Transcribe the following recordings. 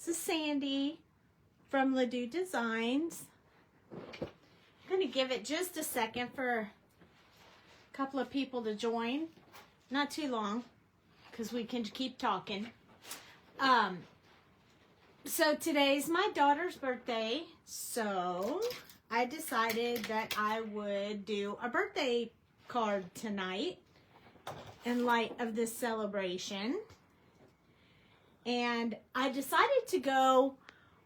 This is Sandy from Doux Designs. I'm going to give it just a second for a couple of people to join. Not too long, because we can keep talking. So today's my daughter's birthday, so I decided that I would do a birthday card tonight in light of this celebration. And I decided to go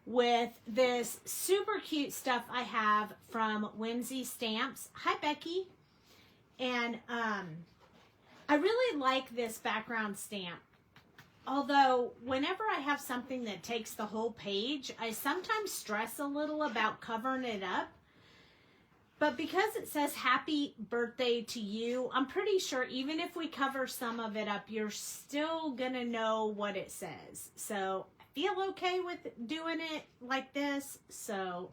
with this super cute stuff I have from Whimsy Stamps. Hi, Becky. And I really like this background stamp. Although, whenever I have something that takes the whole page, I sometimes stress a little about covering it up. But because it says Happy Birthday to You, I'm pretty sure even if we cover some of it up, you're still going to know what it says. So, I feel okay with doing it like this. So,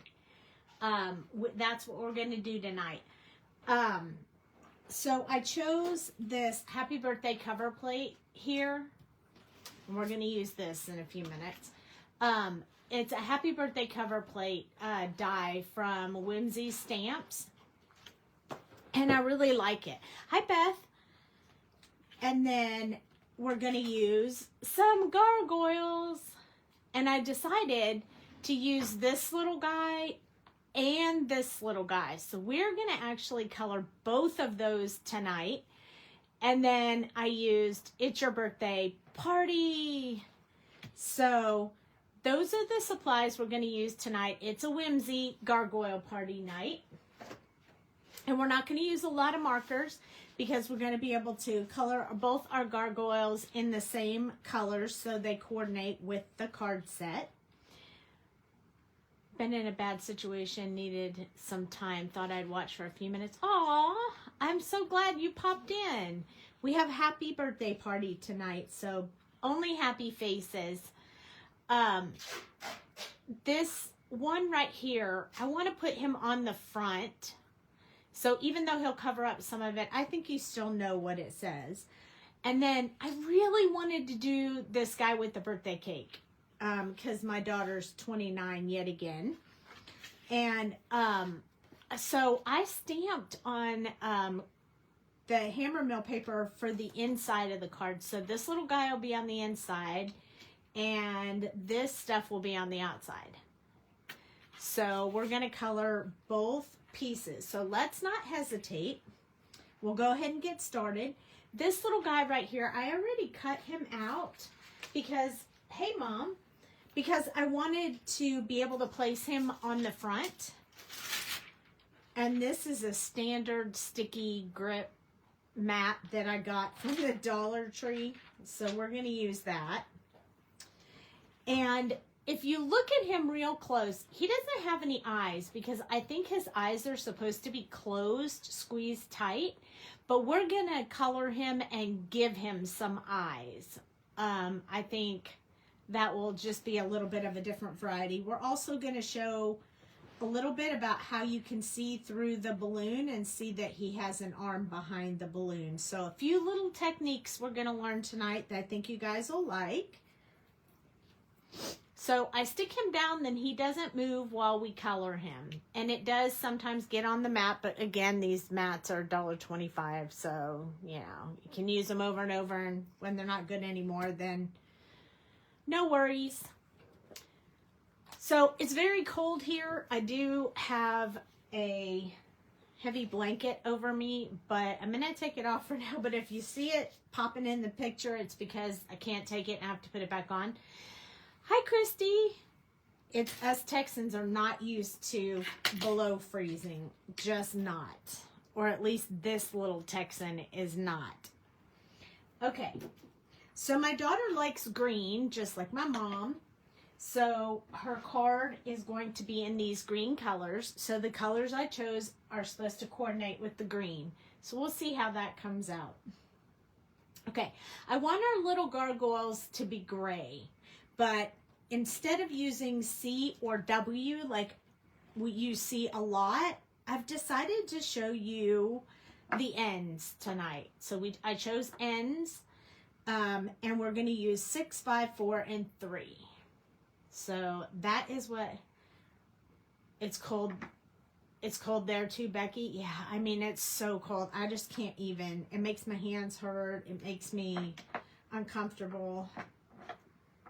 that's what we're going to do tonight. So, I chose this Happy Birthday cover plate here. And we're going to use this in a few minutes. It's a Happy Birthday Coverplate die from Whimsy Stamps. And I really like it. Hi, Beth. And then we're going to use some gargoyles. And I decided to use this little guy and this little guy. So we're going to actually color both of those tonight. And then I used It's Your Birthday Party. So those are the supplies we're going to use tonight. It's a Whimsy Gargoyle Party night. And we're not going to use a lot of markers because we're going to be able to color both our gargoyles in the same colors so they coordinate with the card set. Been in a bad situation, needed some time, thought I'd watch for a few minutes. Aw, I'm so glad you popped in. We have Happy Birthday Party tonight, so only happy faces. This one right here, I want to put him on the front. So even though he'll cover up some of it, I think you still know what it says. And then I really wanted to do this guy with the birthday cake because my daughter's 29 yet again. And so I stamped on the hammer mill paper for the inside of the card. So this little guy will be on the inside and this stuff will be on the outside. So we're going to color both pieces. So let's not hesitate. We'll go ahead and get started. This little guy right here, I already cut him out because, hey Mom, because I wanted to be able to place him on the front. And this is a standard sticky grip mat that I got from the Dollar Tree. So we're going to use that. And if you look at him real close, he doesn't have any eyes because I think his eyes are supposed to be closed, squeezed tight. But we're going to color him and give him some eyes. I think that will just be a little bit of a different variety. We're also going to show a little bit about how you can see through the balloon and see that he has an arm behind the balloon. So a few little techniques we're going to learn tonight that I think you guys will like. So I stick him down, then he doesn't move while we color him. And it does sometimes get on the mat, but again, these mats are $1.25. So, you know, you can use them over and over, and when they're not good anymore, then no worries. So it's very cold here. I do have a heavy blanket over me, but I'm going to take it off for now. But if you see it popping in the picture, it's because I can't take it and I have to put it back on. Hi, Christy. It's us Texans are not used to below freezing. Just not. Or at least this little Texan is not. Okay. So my daughter likes green, just like my mom. So her card is going to be in these green colors. So the colors I chose are supposed to coordinate with the green. So we'll see how that comes out. Okay. I want our little gargoyles to be gray. But instead of using C or W like you see a lot, I've decided to show you the ends tonight. So I chose ends, and we're going to use 6, 5, 4, and 3. So that is what it's cold. It's cold there too, Becky. Yeah, I mean, it's so cold. I just can't even. It makes my hands hurt. It makes me uncomfortable.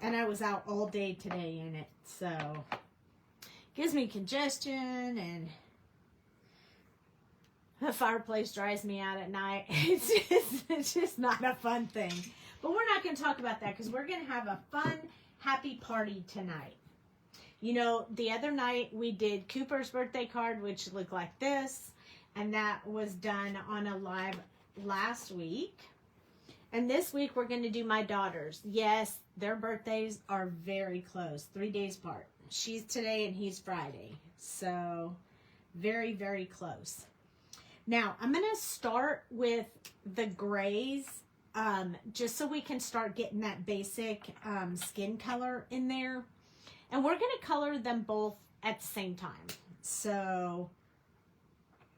And I was out all day today in it. So gives me congestion, and the fireplace drives me out at night. It's just not a fun thing. But we're not going to talk about that because we're going to have a fun, happy party tonight. You know, the other night we did Cooper's birthday card, which looked like this. And that was done on a live last week. And this week we're going to do my daughter's. Yes, their birthdays are very close. 3 days apart. She's today and he's Friday. So, very, very close. Now, I'm going to start with the grays, just so we can start getting that basic skin color in there. And we're going to color them both at the same time. So,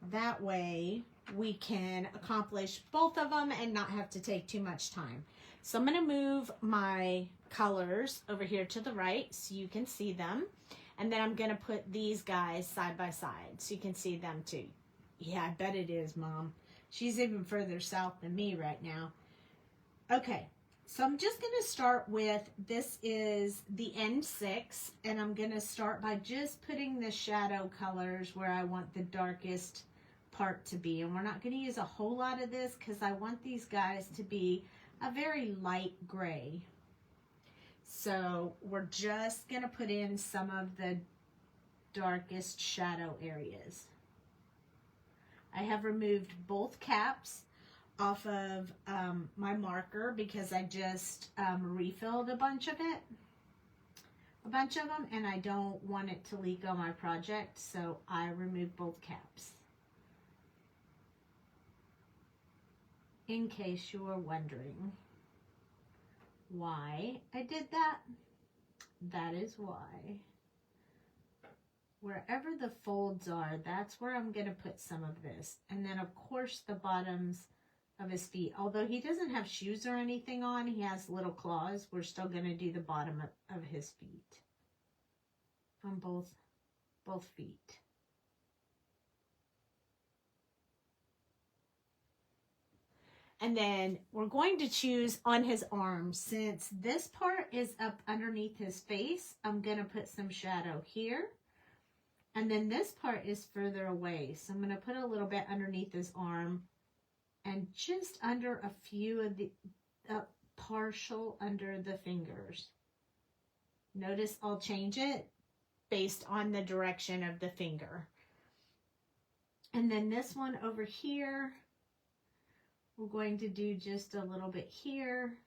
that way we can accomplish both of them and not have to take too much time. So, I'm going to move my colors over here to the right so you can see them. And then I'm going to put these guys side by side so you can see them too. Yeah, I bet it is, Mom. She's even further south than me right now. Okay, so I'm just going to start with, this is the N6, and I'm going to start by just putting the shadow colors where I want the darkest part to be. And we're not going to use a whole lot of this because I want these guys to be a very light gray. So we're just going to put in some of the darkest shadow areas. I have removed both caps off of my marker because I just refilled a bunch of them, and I don't want it to leak on my project, so I removed both caps. In case you were wondering why I did that, that is why. Wherever the folds are, that's where I'm going to put some of this. And then, of course, the bottoms of his feet. Although he doesn't have shoes or anything on, he has little claws. We're still going to do the bottom of his feet. On both feet. And then we're going to choose on his arms. Since this part is up underneath his face, I'm going to put some shadow here. And then this part is further away. So I'm going to put a little bit underneath his arm and just under a few of the, partial under the fingers. Notice I'll change it based on the direction of the finger. And then this one over here, we're going to do just a little bit here,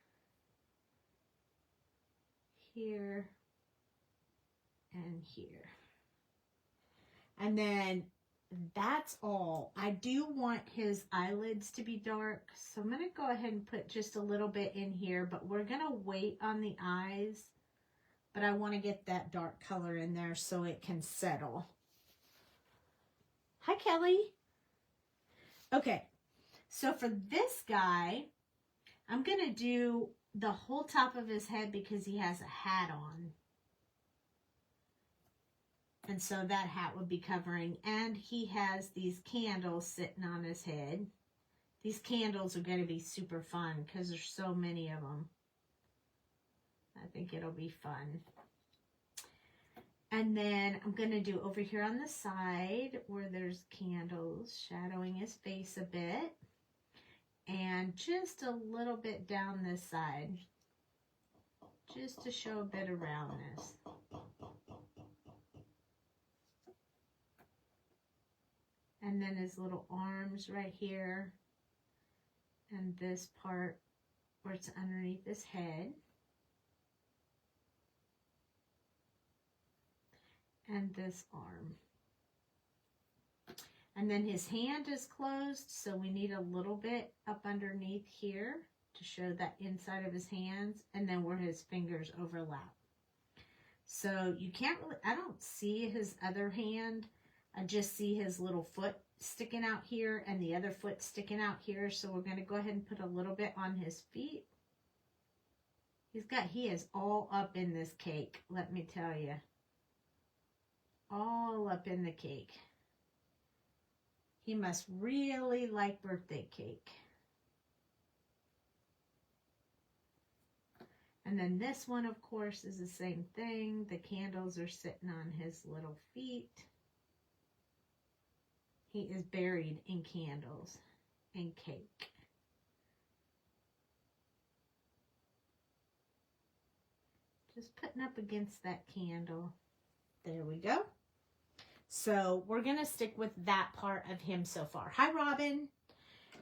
here, and here. And then that's all. I do want his eyelids to be dark, so I'm going to go ahead and put just a little bit in here, but we're going to wait on the eyes, but I want to get that dark color in there so it can settle. Hi, Kelly. Okay, so for this guy, I'm going to do the whole top of his head because he has a hat on. And so that hat would be covering. And he has these candles sitting on his head. These candles are going to be super fun because there's so many of them. I think it'll be fun. And then I'm going to do over here on the side where there's candles shadowing his face a bit. And just a little bit down this side. Just to show a bit around this. And then his little arms right here. And this part where it's underneath his head. And this arm. And then his hand is closed, so we need a little bit up underneath here to show that inside of his hands, and then where his fingers overlap. So you can't really, I don't see his other hand. I just see his little foot sticking out here and the other foot sticking out here. So we're going to go ahead and put a little bit on his feet. He is all up in this cake, let me tell you. All up in the cake. He must really like birthday cake. And then this one, of course, is the same thing. The candles are sitting on his little feet. He is buried in candles and cake. Just putting up against that candle. There we go. So we're going to stick with that part of him so far. Hi, Robin.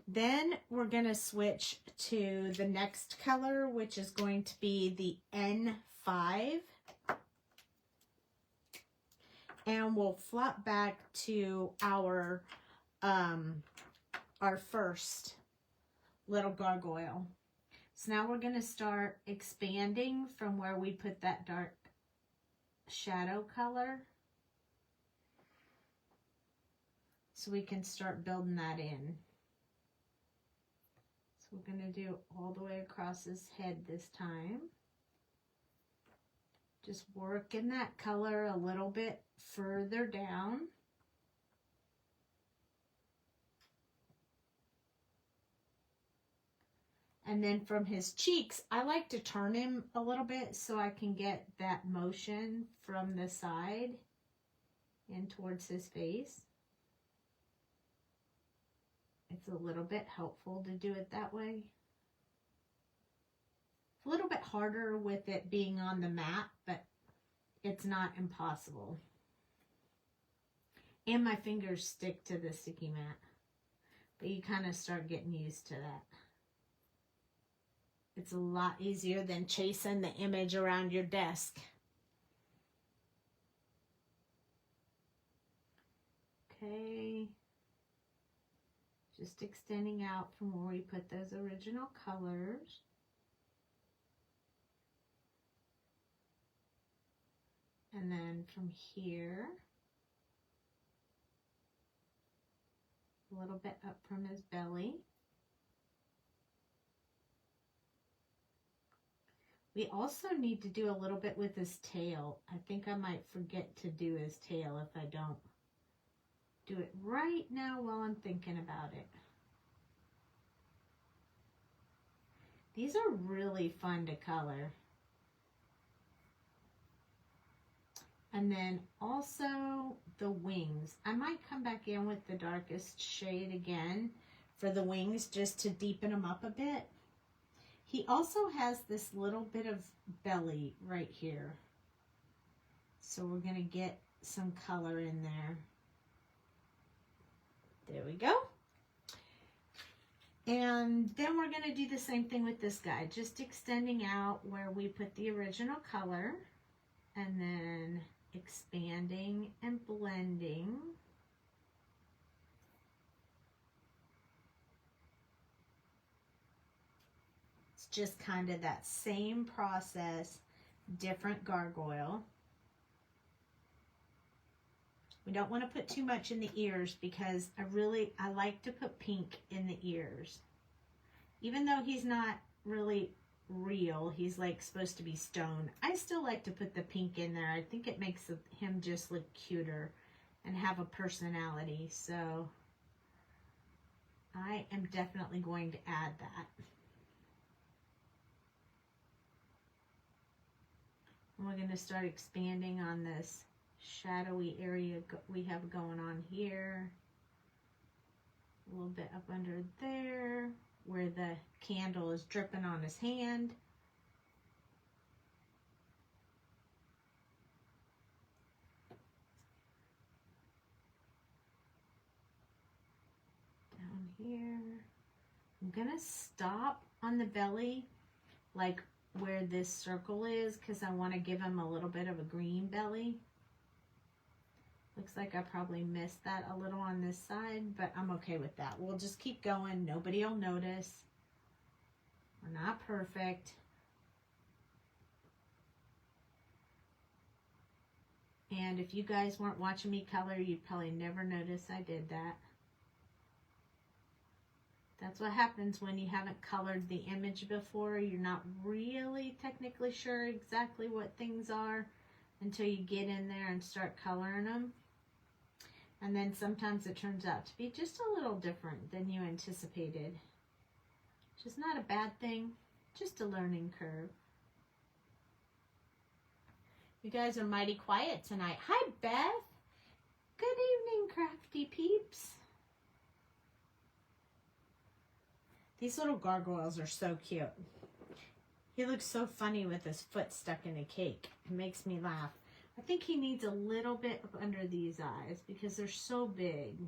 Then we're going to switch to the next color, which is going to be the N5. And we'll flop back to our first little gargoyle. So now we're going to start expanding from where we put that dark shadow color. So we can start building that in. So we're going to do all the way across his head this time. Just working that color a little bit further down. And then from his cheeks, I like to turn him a little bit so I can get that motion from the side in towards his face. It's a little bit helpful to do it that way. It's a little bit harder with it being on the mat, but it's not impossible. And my fingers stick to the sticky mat. But you kind of start getting used to that. It's a lot easier than chasing the image around your desk. Okay. Just extending out from where we put those original colors. And then from here, a little bit up from his belly. We also need to do a little bit with his tail. I think I might forget to do his tail if I don't do it right now while I'm thinking about it. These are really fun to color. And then also the wings. I might come back in with the darkest shade again for the wings just to deepen them up a bit. He also has this little bit of belly right here. So we're going to get some color in there. There we go. And then we're going to do the same thing with this guy, just extending out where we put the original color and then expanding and blending. It's just kind of that same process, different gargoyle. We don't want to put too much in the ears because I like to put pink in the ears. Even though he's not really real, he's like supposed to be stone, I still like to put the pink in there. I think it makes him just look cuter and have a personality. So I am definitely going to add that. And we're going to start expanding on this shadowy area we have going on here. A little bit up under there where the candle is dripping on his hand. Down here. I'm going to stop on the belly like where this circle is because I want to give him a little bit of a green belly. Looks like I probably missed that a little on this side, but I'm okay with that. We'll just keep going. Nobody will notice. We're not perfect. And if you guys weren't watching me color, you'd probably never notice I did that. That's what happens when you haven't colored the image before. You're not really technically sure exactly what things are until you get in there and start coloring them. And then sometimes it turns out to be just a little different than you anticipated. Which is not a bad thing, just a learning curve. You guys are mighty quiet tonight. Hi, Beth. Good evening, crafty peeps. These little gargoyles are so cute. He looks so funny with his foot stuck in a cake. It makes me laugh. I think he needs a little bit up under these eyes because they're so big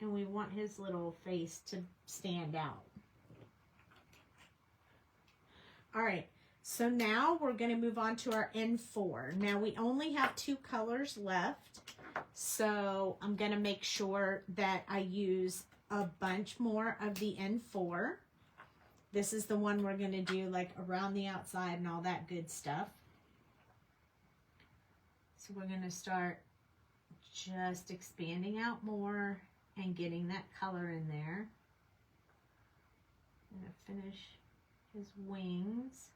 and we want his little face to stand out. All right, so now we're going to move on to our N4. Now we only have 2 colors left, so I'm going to make sure that I use a bunch more of the N4. This is the one we're going to do like around the outside and all that good stuff. So we're going to start just expanding out more and getting that color in there. I'm going to finish his wings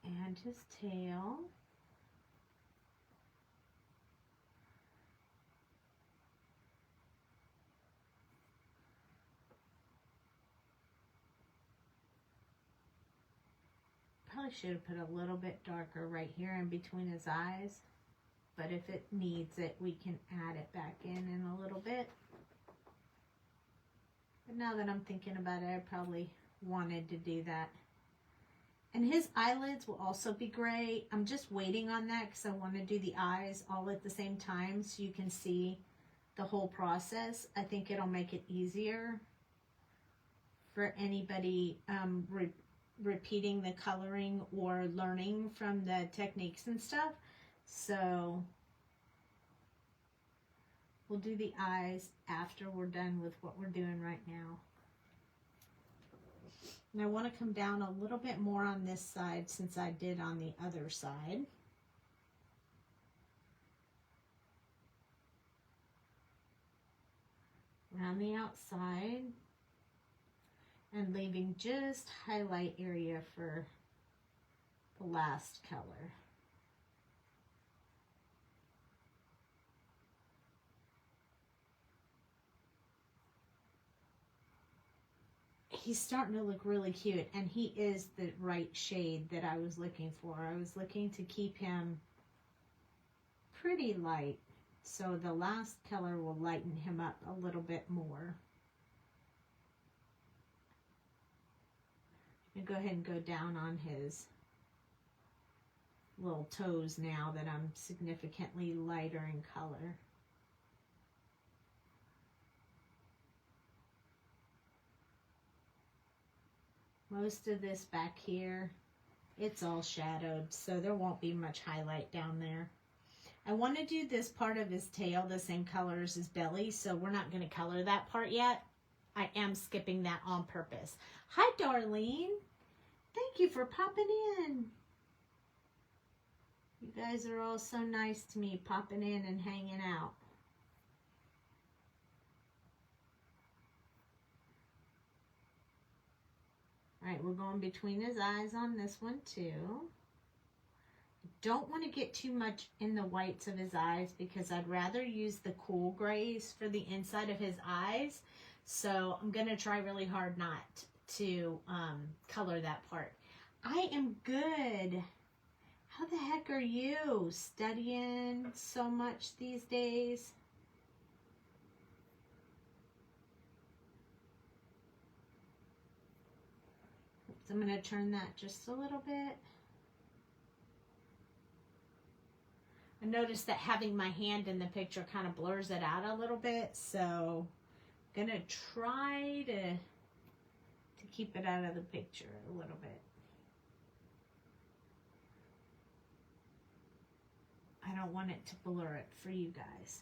and his tail. Probably should have put a little bit darker right here in between his eyes, but if it needs it, we can add it back in a little bit. But now that I'm thinking about it, I probably wanted to do that. And his eyelids will also be gray. I'm just waiting on that because I want to do the eyes all at the same time so you can see the whole process. I think it'll make it easier for anybody repeating the coloring or learning from the techniques and stuff. So we'll do the eyes after we're done with what we're doing right now. And I want to come down a little bit more on this side since I did on the other side. Around the outside. And leaving just highlight area for the last color. He's starting to look really cute, and he is the right shade that I was looking for. I was looking to keep him pretty light, so the last color will lighten him up a little bit more. Go ahead and go down on his little toes now that I'm significantly lighter in color. Most of this back here, it's all shadowed, so there won't be much highlight down there. I want to do this part of his tail the same color as his belly, so we're not going to color that part yet. I am skipping that on purpose. Hi, Darlene. Thank you for popping in. You guys are all so nice to me, popping in and hanging out. All right, we're going between his eyes on this one too. Don't want to get too much in the whites of his eyes because I'd rather use the cool grays for the inside of his eyes. So I'm going to try really hard not to color that part. I am good. How the heck are you? Studying so much these days? So I'm going to turn that just a little bit. I noticed that having my hand in the picture kind of blurs it out a little bit, so I'm going to try to keep it out of the picture a little bit. I don't want it to blur it for you guys.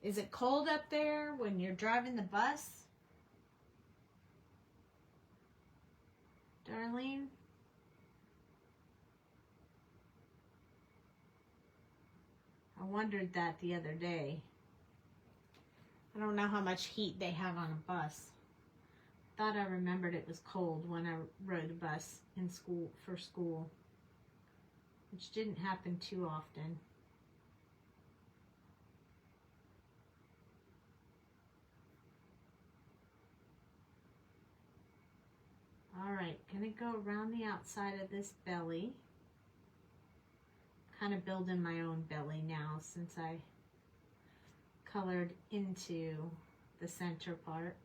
Is it cold up there when you're driving the bus? Darlene? I wondered that the other day. I don't know how much heat they have on a bus. Thought I remembered it was cold when I rode a bus in school for school, which didn't happen too often. All right, gonna go around the outside of this belly. Kind of building my own belly now since I colored into the center part.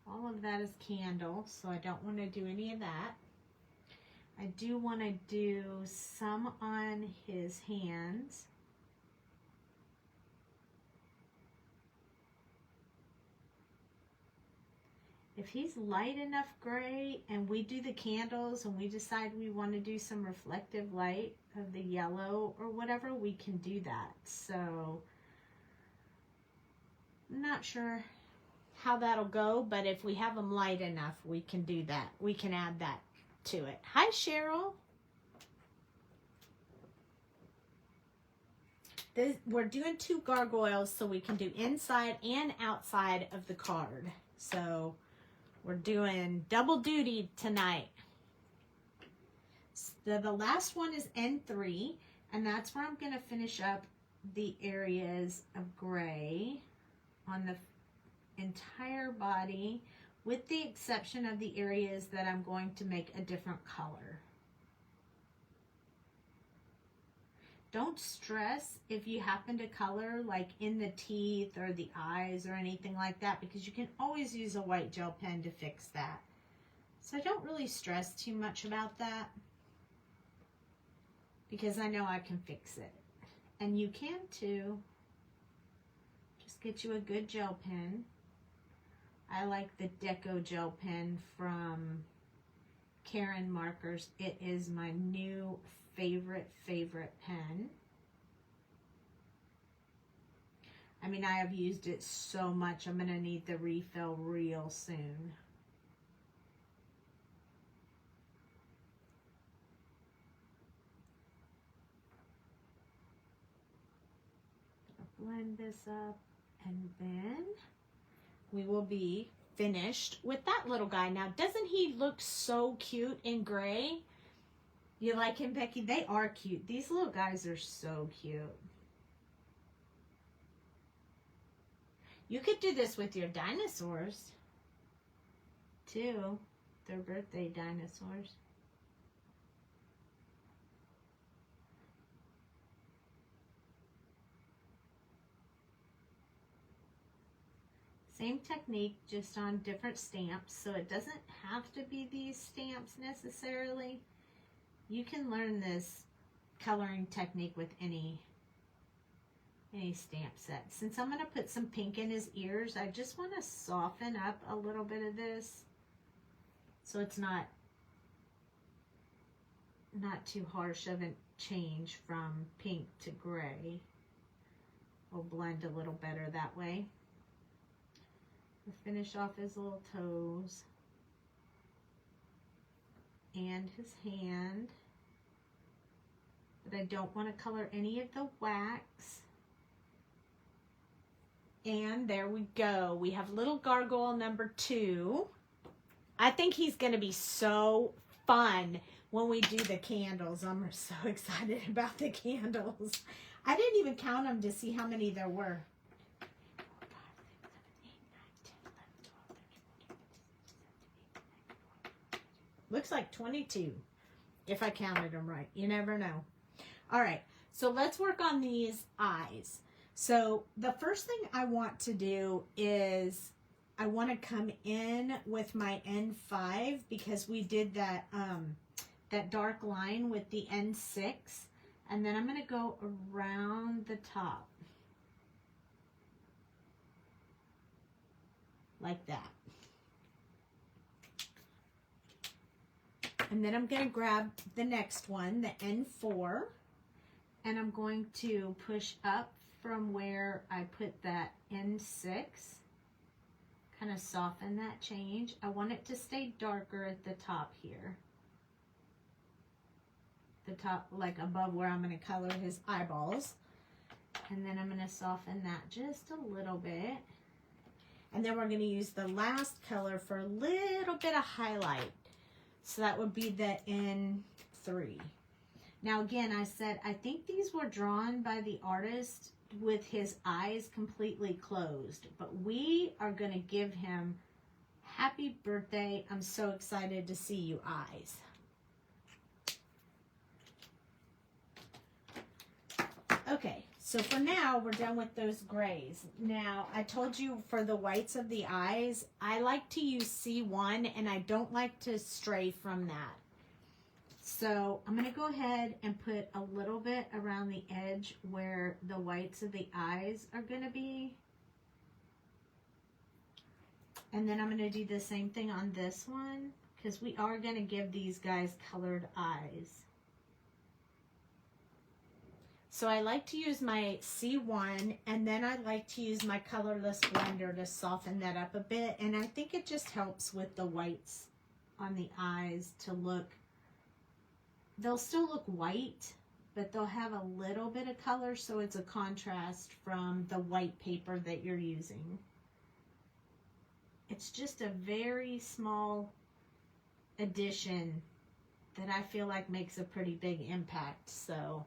All of that is candle, so I don't want to do any of that. I do want to do some on his hands. If he's light enough gray and we do the candles and we decide we want to do some reflective light of the yellow or whatever, we can do that. So I'm not sure how that'll go, but if we have them light enough, we can do that. We can add that to it. Hi, Cheryl. We're doing 2 gargoyles so we can do inside and outside of the card. So we're doing double duty tonight. So the last one is N3, and that's where I'm going to finish up the areas of gray on the entire body, with the exception of the areas that I'm going to make a different color. Don't stress if you happen to color like in the teeth or the eyes or anything like that, because you can always use a white gel pen to fix that. So don't really stress too much about that, because I know I can fix it. And you can too. Just get you a good gel pen. I like the Deco gel pen from Karen Markers. It is my new favorite pen. I mean, I have used it so much. I'm going to need the refill real soon. Blend this up, and then we will be finished with that little guy. Now, doesn't he look so cute in gray? You like him, Becky? They are cute. These little guys are so cute. You could do this with your dinosaurs, too. Their birthday dinosaurs. Same technique, just on different stamps. So it doesn't have to be these stamps necessarily. You can learn this coloring technique with any stamp set. Since I'm going to put some pink in his ears, I just want to soften up a little bit of this so it's not too harsh of a change from pink to gray. We'll blend a little better that way. We'll finish off his little toes and his hand. But I don't want to color any of the wax. And there we go. We have little gargoyle number 2. I think he's going to be so fun when we do the candles. I'm so excited about the candles. I didn't even count them to see how many there were. Looks like 22, if I counted them right. You never know. All right, so let's work on these eyes. So the first thing I want to do is I want to come in with my N5, because we did that that dark line with the N6, and then I'm going to go around the top like that. And then I'm going to grab the next one, the N4, and I'm going to push up from where I put that N6, kind of soften that change. I want it to stay darker at the top here. the top, like above where I'm going to color his eyeballs. And then I'm going to soften that just a little bit. And then we're going to use the last color for a little bit of highlight. So that would be the N3. Now again, I said, I think these were drawn by the artist with his eyes completely closed. But we are going to give him happy birthday. I'm so excited to see you eyes. Okay, so for now, we're done with those grays. Now, I told you for the whites of the eyes, I like to use C1, and I don't like to stray from that. So I'm going to go ahead and put a little bit around the edge where the whites of the eyes are going to be. And then I'm going to do the same thing on this one, because we are going to give these guys colored eyes. So I like to use my C1, and then I like to use my colorless blender to soften that up a bit. And I think it just helps with the whites on the eyes to look, they'll still look white, but they'll have a little bit of color, so it's a contrast from the white paper that you're using. It's just a very small addition that I feel like makes a pretty big impact. So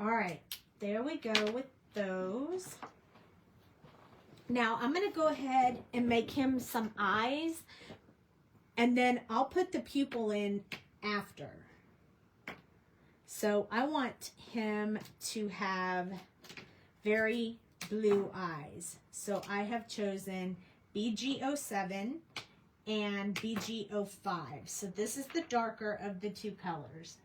all right, there we go with those. Now I'm going to go ahead and make him some eyes, and then I'll put the pupil in after. So I want him to have very blue eyes. So I have chosen BG07 and BG05. So this is the darker of the two colors.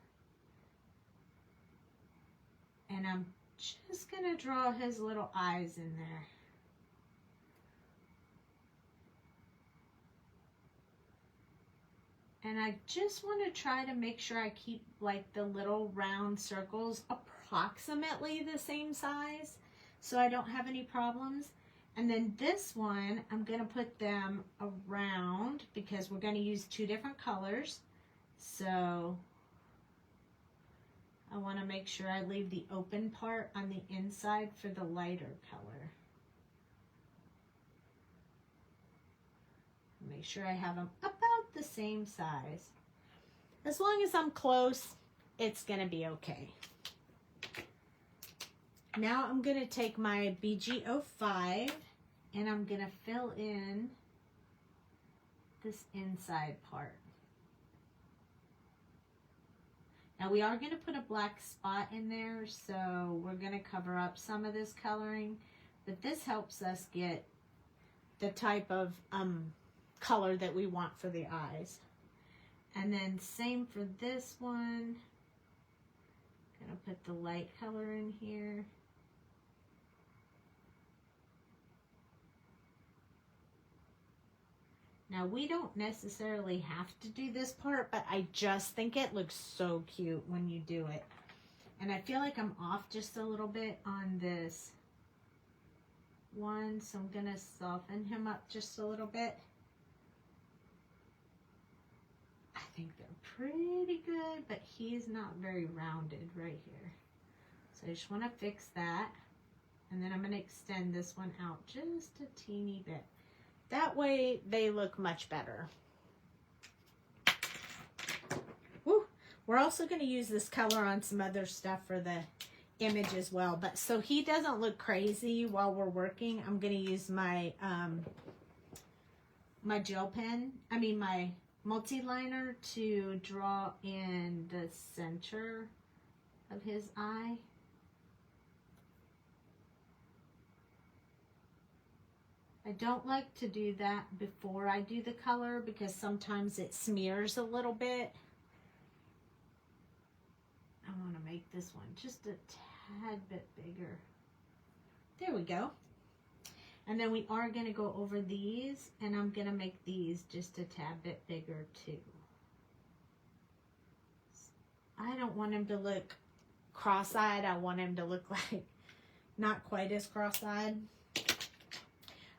And I'm just going to draw his little eyes in there. And I just want to try to make sure I keep like the little round circles approximately the same size so I don't have any problems. And then this one, I'm going to put them around because we're going to use two different colors. So I want to make sure I leave the open part on the inside for the lighter color. Make sure I have them about the same size. As long as I'm close, it's going to be okay. Now I'm going to take my BG05 and I'm going to fill in this inside part. Now we are going to put a black spot in there, so we're going to cover up some of this coloring, but this helps us get the type of color that we want for the eyes. And then same for this one. I'm going to put the light color in here. Now we don't necessarily have to do this part, but I just think it looks so cute when you do it. And I feel like I'm off just a little bit on this one, so I'm going to soften him up just a little bit. I think they're pretty good, but he's not very rounded right here. So I just want to fix that. And then I'm going to extend this one out just a teeny bit. That way they look much better. Woo. We're also going to use this color on some other stuff for the image as well. But so he doesn't look crazy while we're working, I'm going to use my my gel pen, my multi-liner to draw in the center of his eye. I don't like to do that before I do the color because sometimes it smears a little bit. I want to make this one just a tad bit bigger. There we go. And then we are going to go over these, and I'm going to make these just a tad bit bigger too. I don't want him to look cross-eyed. I want him to look like not quite as cross-eyed.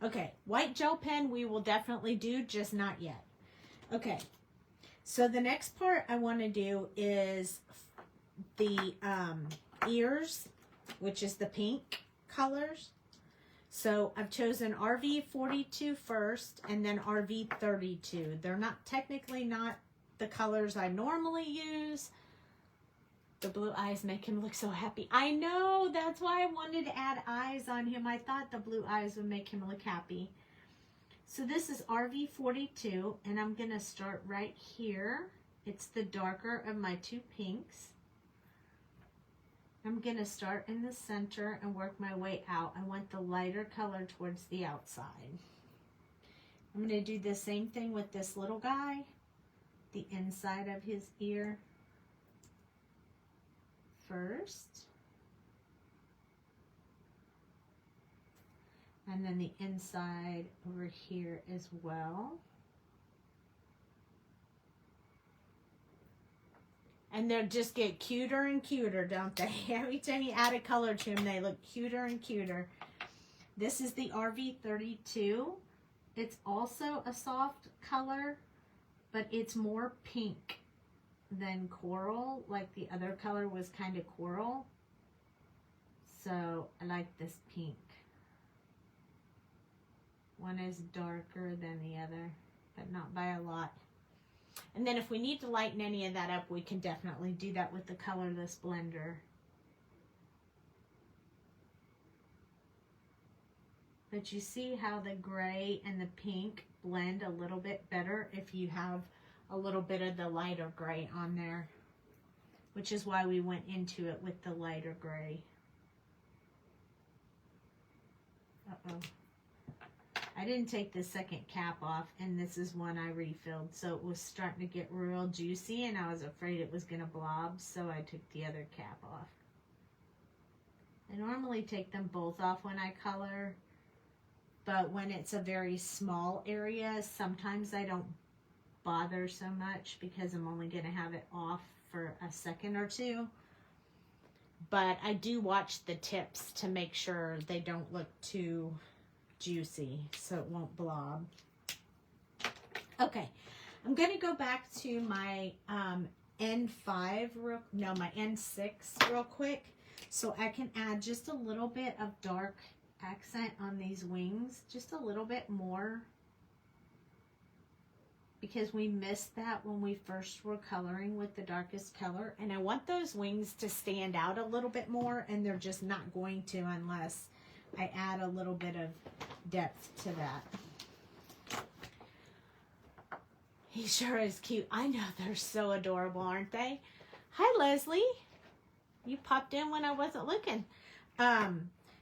Okay, white gel pen we will definitely do, just not yet. Okay, So the next part I want to do is the ears, which is the pink colors. So I've chosen RV42 first and then RV32. They're not technically not the colors I normally use. The blue eyes make him look so happy. I know, that's why I wanted to add eyes on him. I thought the blue eyes would make him look happy. So this is RV42, and I'm gonna start right here. It's the darker of my two pinks. I'm gonna start in the center and work my way out. I want the lighter color towards the outside. I'm gonna do the same thing with this little guy, the inside of his ear first, and then the inside over here as well. And they'll just get cuter and cuter, don't they? Every time you add a color to them, they look cuter and cuter. This is the RV32. It's also a soft color, but it's more pink than coral. Like the other color was kind of coral. So I like this pink. One is darker than the other, but not by a lot. And then if we need to lighten any of that up, we can definitely do that with the colorless blender. But you see how the gray and the pink blend a little bit better if you have a little bit of the lighter gray on there, which is why we went into it with the lighter gray. Uh-oh. I didn't take the second cap off, and this is one I refilled, so it was starting to get real juicy, and I was afraid it was going to blob, so I took the other cap off. I normally take them both off when I color, but when it's a very small area, sometimes I don't bother so much because I'm only going to have it off for a second or two. But I do watch the tips to make sure they don't look too juicy so it won't blob. Okay, I'm going to go back to my N5 my N6 real quick so I can add just a little bit of dark accent on these wings, just a little bit more, because we missed that when we first were coloring with the darkest color, and I want those wings to stand out a little bit more, and they're just not going to unless I add a little bit of depth to that. He sure is cute. I know, they're so adorable, aren't they? Hi, Leslie. You popped in when I wasn't looking.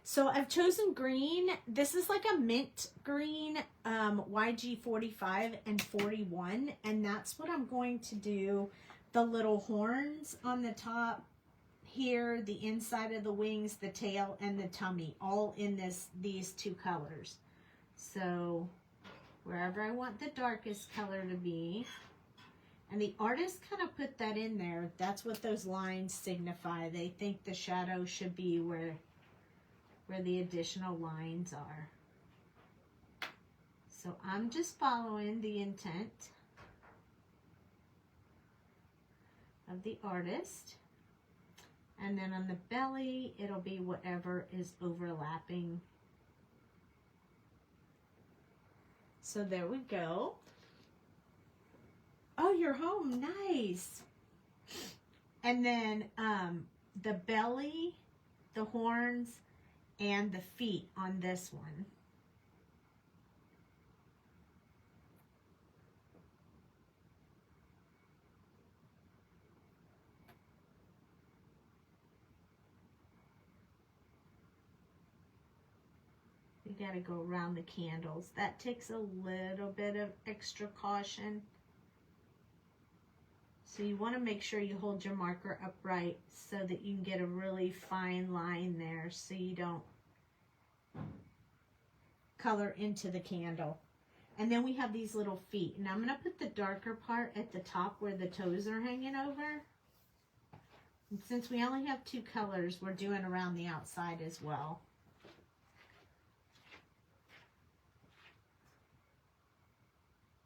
So I've chosen green. This is like a mint green, YG 45 and 41, and that's what I'm going to do the little horns on the top here, the inside of the wings, the tail, and the tummy, all in these two colors. So wherever I want the darkest color to be, and the artist kind of put that in there. That's what those lines signify. They think the shadow should be where the additional lines are. So I'm just following the intent of the artist. And then on the belly, it'll be whatever is overlapping. So there we go. Oh, you're home. Nice. And then the belly, the horns, and the feet on this one. You got to go around the candles. That takes a little bit of extra caution. So you want to make sure you hold your marker upright so that you can get a really fine line there so you don't color into the candle. And then we have these little feet. And I'm going to put the darker part at the top where the toes are hanging over. And since we only have two colors, we're doing around the outside as well.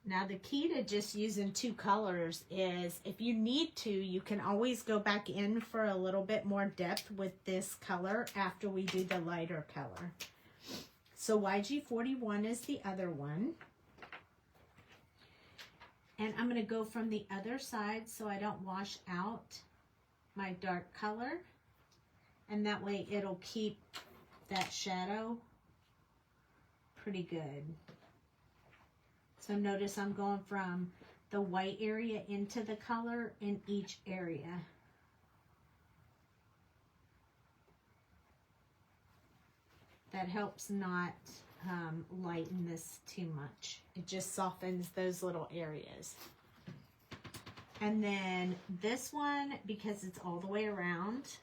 Now the key to just using two colors is if you need to, you can always go back in for a little bit more depth with this color after we do the lighter color. So YG41 is the other one. And I'm going to go from the other side so I don't wash out my dark color. And that way it'll keep that shadow pretty good. So notice I'm going from the white area into the color in each area. That helps not lighten this too much. It just softens those little areas. And then this one, because it's all the way around,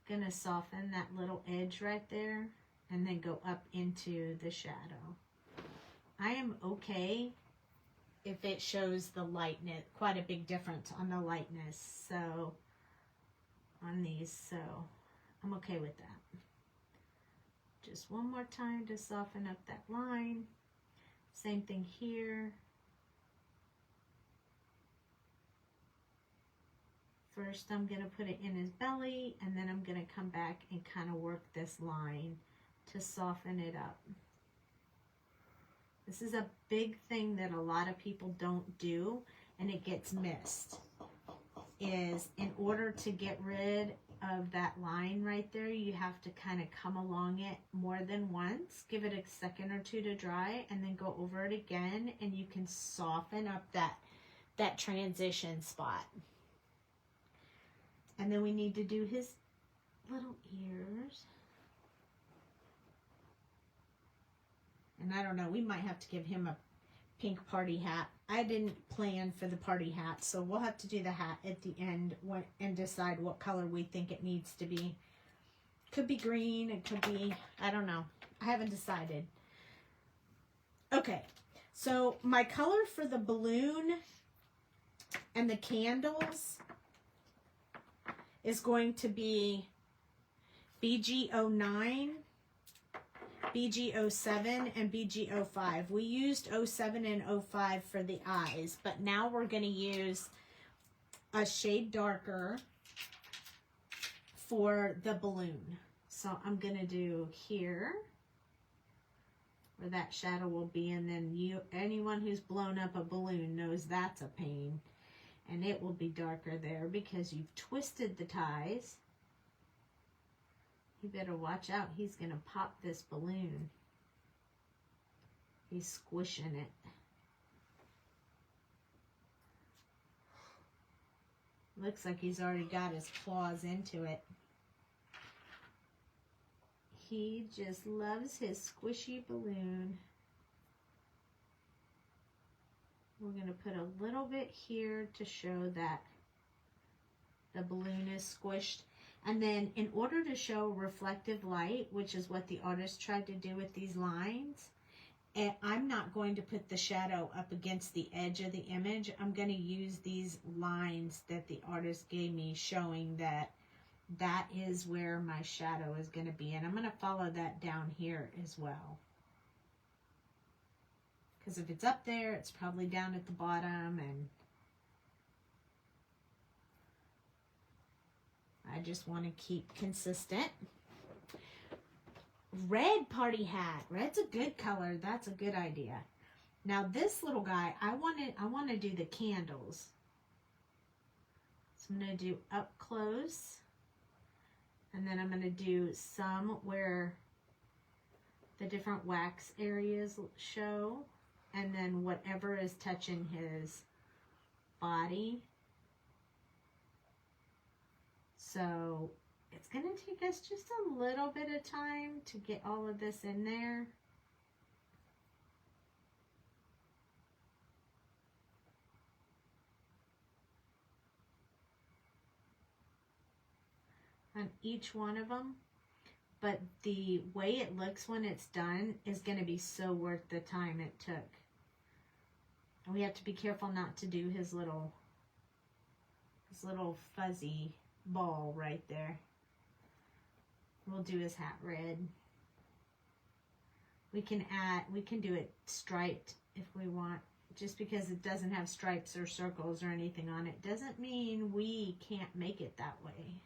gonna soften that little edge right there and then go up into the shadow. I am okay if it shows the lightness, quite a big difference on the lightness, so on these, so I'm okay with that. Just one more time to soften up that line. Same thing here. First I'm going to put it in his belly, and then I'm going to come back and kind of work this line to soften it up. This is a big thing that a lot of people don't do, and it gets missed, is in order to get rid of that line right there, you have to kind of come along it more than once, give it a second or two to dry, and then go over it again, and you can soften up that transition spot. And then we need to do his little ears. And I don't know, we might have to give him a pink party hat. I didn't plan for the party hat, so we'll have to do the hat at the end and decide what color we think it needs to be. Could be green, it could be, I don't know. I haven't decided. Okay, so my color for the balloon and the candles is going to be BG09, BG07, and BG05. We used 07 and 05 for the eyes, but now we're going to use a shade darker for the balloon. So I'm going to do here where that shadow will be, and then anyone who's blown up a balloon knows that's a pain. And it will be darker there because you've twisted the ties. You better watch out. He's going to pop this balloon. He's squishing it. Looks like he's already got his claws into it. He just loves his squishy balloon. We're going to put a little bit here to show that the balloon is squished. And then in order to show reflective light, which is what the artist tried to do with these lines, I'm not going to put the shadow up against the edge of the image. I'm going to use these lines that the artist gave me, showing that that is where my shadow is going to be. And I'm going to follow that down here as well. Because if it's up there, it's probably down at the bottom, and I just want to keep consistent. Red party hat. Red's a good color. That's a good idea. Now this little guy, I want to do the candles. So I'm going to do up close, and then I'm going to do some where the different wax areas show. And then whatever is touching his body. So it's going to take us just a little bit of time to get all of this in there. On each one of them. But the way it looks when it's done is going to be so worth the time it took. We have to be careful not to do his little fuzzy ball right there. We'll do his hat red. We can do it striped if we want. Just because it doesn't have stripes or circles or anything on it doesn't mean we can't make it that way.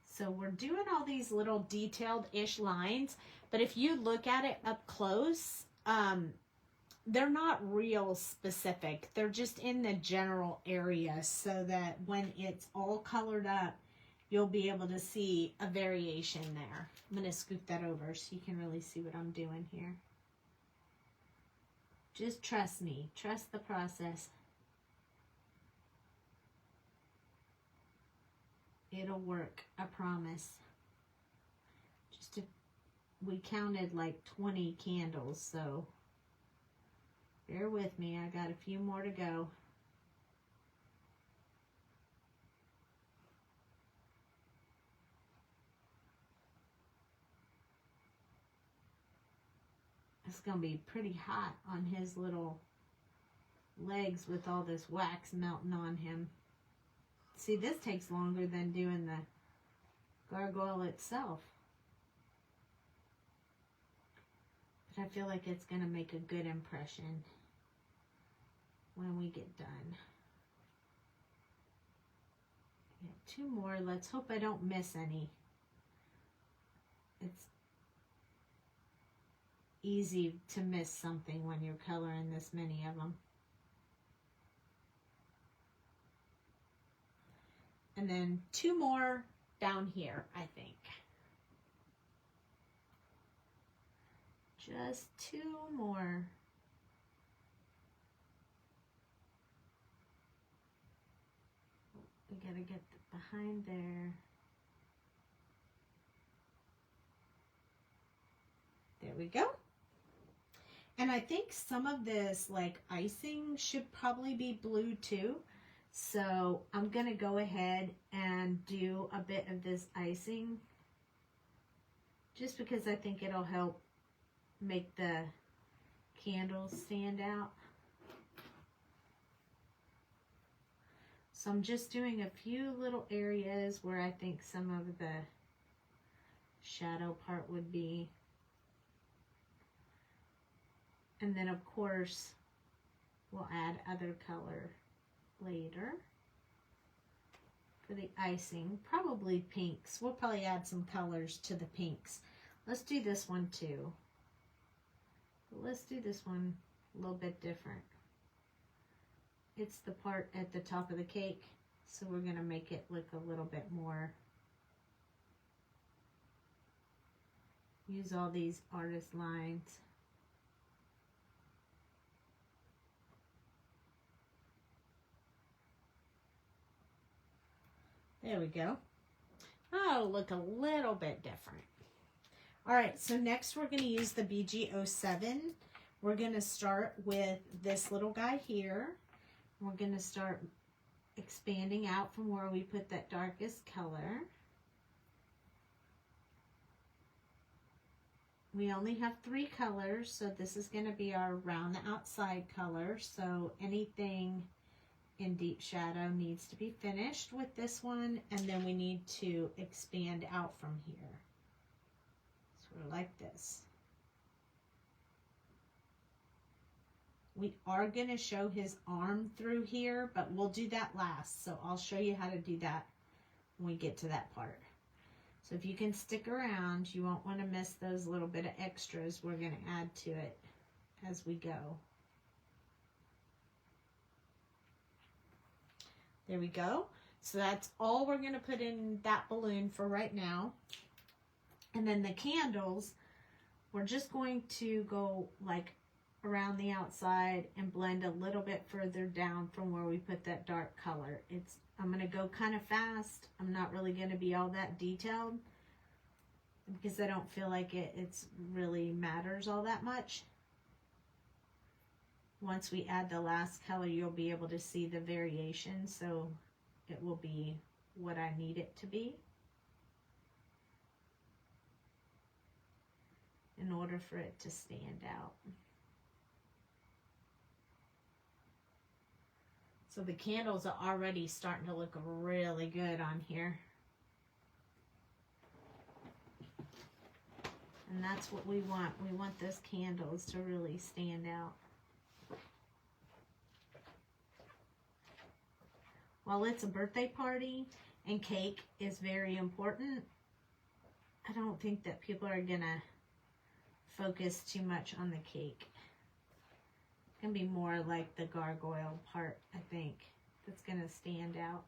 So we're doing all these little detailed-ish lines, but if you look at it up close, they're not real specific. They're just in the general area so that when it's all colored up, you'll be able to see a variation there. I'm going to scoot that over so you can really see what I'm doing here. Just trust me. Trust the process. It'll work, I promise. We counted like 20 candles, so bear with me. I got a few more to go. It's going to be pretty hot on his little legs with all this wax melting on him. See, this takes longer than doing the gargoyle itself. But I feel like it's going to make a good impression when we get done. Yeah, 2 more. Let's hope I don't miss any. It's easy to miss something when you're coloring this many of them. And then 2 more down here, I think. Just 2 more. We gotta get behind there. There we go. And I think some of this like icing should probably be blue too. So I'm going to go ahead and do a bit of this icing just because I think it'll help make the candles stand out. So I'm just doing a few little areas where I think some of the shadow part would be. And then of course we'll add other color later for the icing, probably pinks. We'll probably add some colors to the pinks. Let's do this one too. But let's do this one a little bit different. It's the part at the top of the cake, so we're going to make it look a little bit more. Use all these artist lines. There we go. Oh, it'll look a little bit different. All right, so next we're going to use the BG07. We're going to start with this little guy here. We're going to start expanding out from where we put that darkest color. We only have 3 colors, so this is going to be our round the outside color. So anything in deep shadow needs to be finished with this one, and then we need to expand out from here. Sort of like this. We are going to show his arm through here, but we'll do that last. So I'll show you how to do that when we get to that part. So if you can stick around, you won't want to miss those little bit of extras we're going to add to it as we go. There we go. So that's all we're going to put in that balloon for right now. And then the candles, we're just going to go like around the outside and blend a little bit further down from where we put that dark color. I'm going to go kind of fast. I'm not really going to be all that detailed because I don't feel like it's really matters all that much. Once we add the last color, you'll be able to see the variation, so it will be what I need it to be in order for it to stand out. So the candles are already starting to look really good on here. And that's what we want. We want those candles to really stand out. While it's a birthday party and cake is very important, I don't think that people are gonna focus too much on the cake. It's gonna be more like the gargoyle part, I think, that's gonna stand out.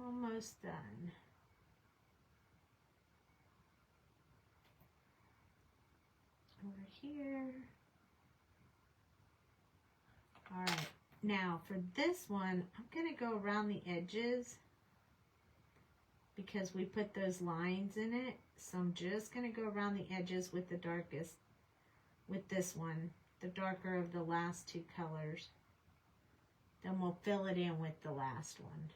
Almost done. Over here. All right, now for this one, I'm gonna go around the edges because we put those lines in it. So I'm just gonna go around the edges with the darkest, with this one, the darker of the last two colors. Then we'll fill it in with the last one.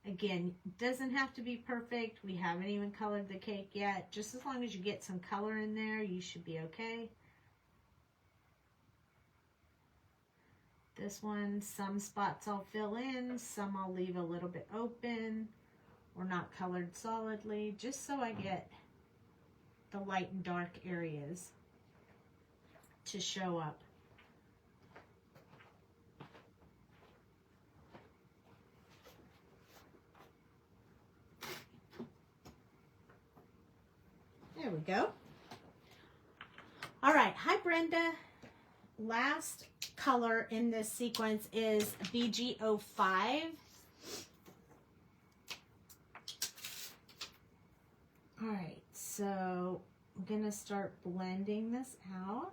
Again, it doesn't have to be perfect. We haven't even colored the cake yet. Just as long as you get some color in there, you should be okay. This one, some spots I'll fill in, some I'll leave a little bit open or not colored solidly, just so I get the light and dark areas to show up. There we go. All right, hi Brenda. Last color in this sequence is BG05. All right, so I'm gonna start blending this out.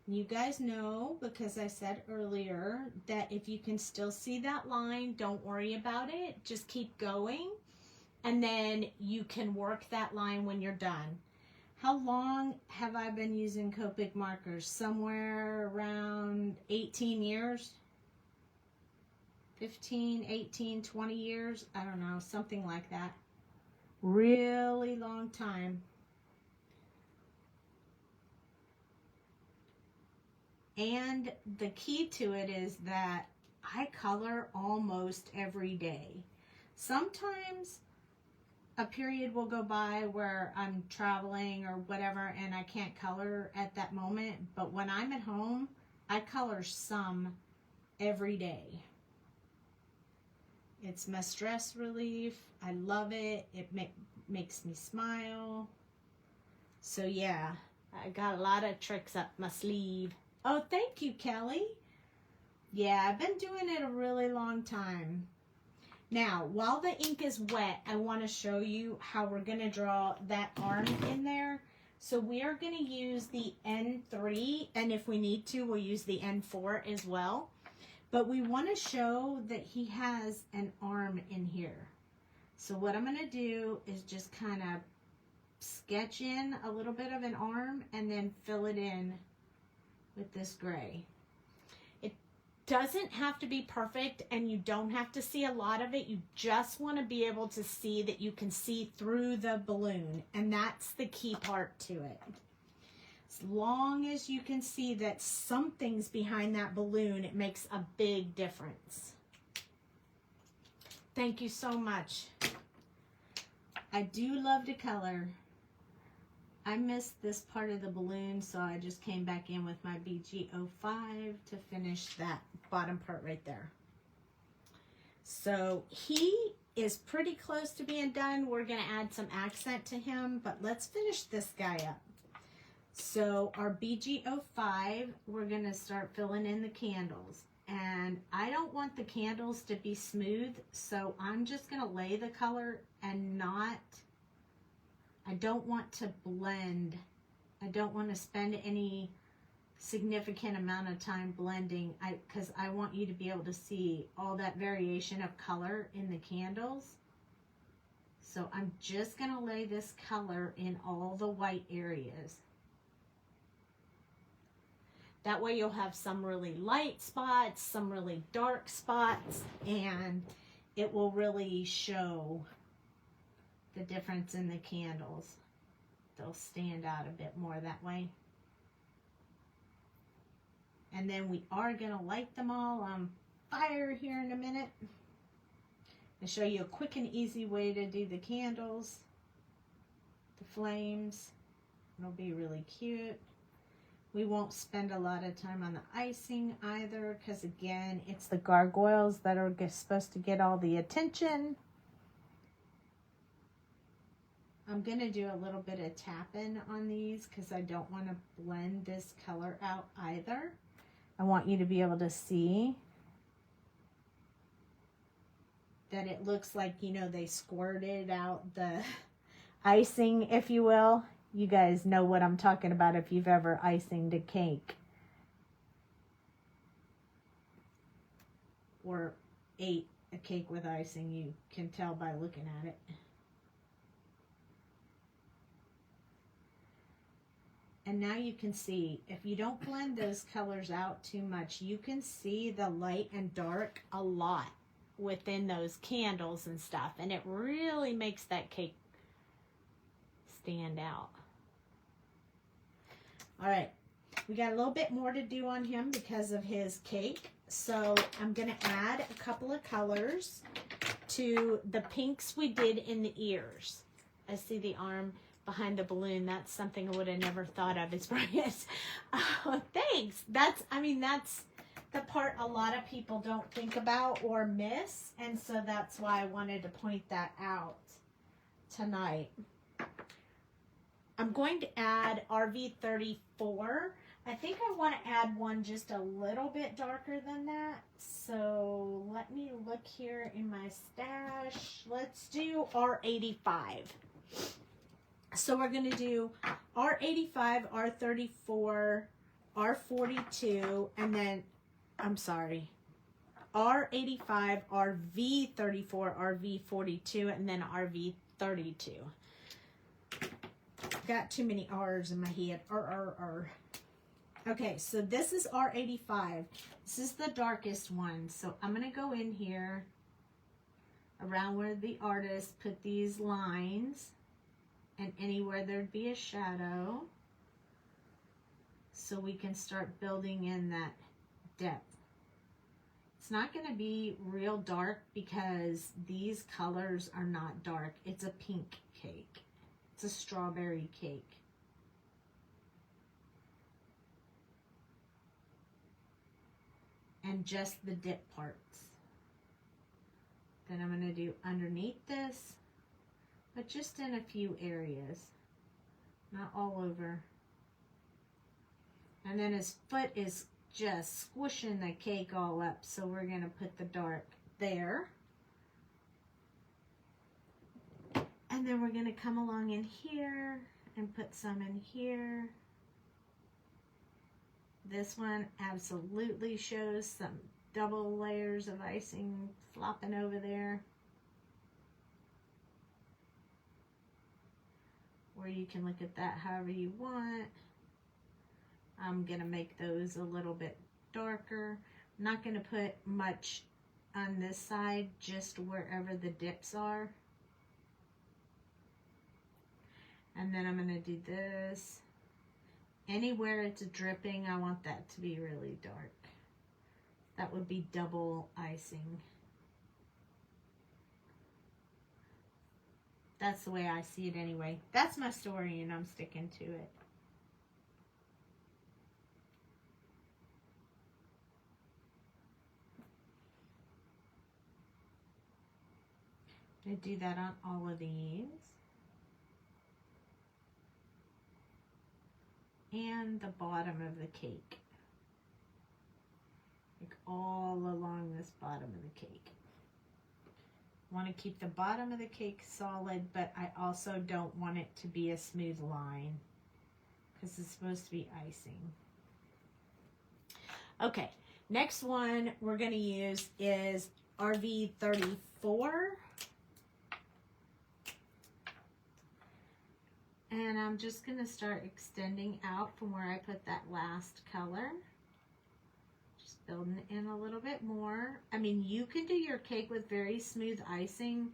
You guys know, because I said earlier, that if you can still see that line, don't worry about it. Just keep going. And then you can work that line when you're done. How long have I been using Copic markers? Somewhere around 18 years? 15, 18, 20 years? I don't know, something like that. Really long time. And the key to it is that I color almost every day. Sometimes a period will go by where I'm traveling or whatever and I can't color at that moment, but when I'm at home, I color some every day. It's my stress relief. I love it. It makes me smile. So yeah, I got a lot of tricks up my sleeve. Oh, thank you, Kelly. Yeah, I've been doing it a really long time. Now, while the ink is wet, I want to show you how we're going to draw that arm in there. So we are going to use the N3, and if we need to, we'll use the N4 as well. But we want to show that he has an arm in here. So what I'm going to do is just kind of sketch in a little bit of an arm and then fill it in with this gray. Doesn't have to be perfect and you don't have to see a lot of it. You just want to be able to see that you can see through the balloon, and that's the key part to it. As long as you can see that something's behind that balloon, it makes a big difference. Thank you so much. I do love to color. I missed this part of the balloon, so I just came back in with my BG05 to finish that bottom part right there. So he is pretty close to being done. We're going to add some accent to him, but let's finish this guy up. So our BG05, we're going to start filling in the candles. And I don't want the candles to be smooth, so I'm just going to lay the color and not... I don't want to blend. I don't want to spend any significant amount of time blending because I want you to be able to see all that variation of color in the candles. So I'm just going to lay this color in all the white areas. That way you'll have some really light spots, some really dark spots, and it will really show the difference in the candles. They'll stand out a bit more that way. And then we are going to light them all on fire here in a minute. I'll show you a quick and easy way to do the candles, the flames. It'll be really cute. We won't spend a lot of time on the icing either, because again, it's the gargoyles that are supposed to get all the attention. I'm going to do a little bit of tapping on these because I don't want to blend this color out either. I want you to be able to see that it looks like, you know, they squirted out the icing, if you will. You guys know what I'm talking about if you've ever icinged a cake or ate a cake with icing. You can tell by looking at it. And now you can see, if you don't blend those colors out too much, you can see the light and dark a lot within those candles and stuff. And it really makes that cake stand out. All right, we got a little bit more to do on him because of his cake. So I'm going to add a couple of colors to the pinks we did in the ears. I see the arm behind the balloon. That's something I would have never thought of as bright as. Oh, thanks. That's the part a lot of people don't think about or miss. And so that's why I wanted to point that out tonight. I'm going to add RV34. I think I want to add one just a little bit darker than that. So let me look here in my stash. Let's do R85. So we're going to do R85, R34, R42, and then, I'm sorry, R85, RV34, RV42, and then RV32. Got too many R's in my head. R. Okay, so this is R85. This is the darkest one. So I'm going to go in here around where the artist put these lines and anywhere there'd be a shadow, so we can start building in that depth. It's not going to be real dark because these colors are not dark. It's a pink cake. It's a strawberry cake. And just the dip parts. Then I'm going to do underneath this, but just in a few areas, not all over. And then his foot is just squishing the cake all up, so we're going to put the dark there. And then we're going to come along in here and put some in here. This one absolutely shows some double layers of icing flopping over there. Or you can look at that however you want. I'm going to make those a little bit darker. I'm not going to put much on this side, just wherever the dips are. And then I'm going to do this. Anywhere it's dripping, I want that to be really dark. That would be double icing. That's the way I see it anyway. That's my story and I'm sticking to it. I do that on all of these. And the bottom of the cake. Like all along this bottom of the cake. Want to keep the bottom of the cake solid, but I also don't want it to be a smooth line because it's supposed to be icing. Okay, next one we're going to use is RV34. And I'm just going to start extending out from where I put that last color. Just building in a little bit more. I mean, you can do your cake with very smooth icing,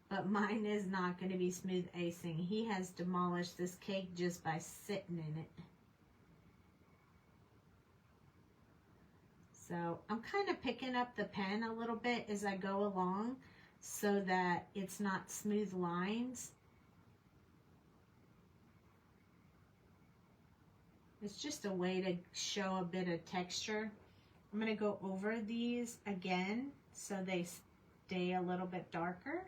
but mine is not going to be smooth icing. He has demolished this cake just by sitting in it. So I'm kind of picking up the pen a little bit as I go along so that it's not smooth lines. It's just a way to show a bit of texture. I'm going to go over these again so they stay a little bit darker.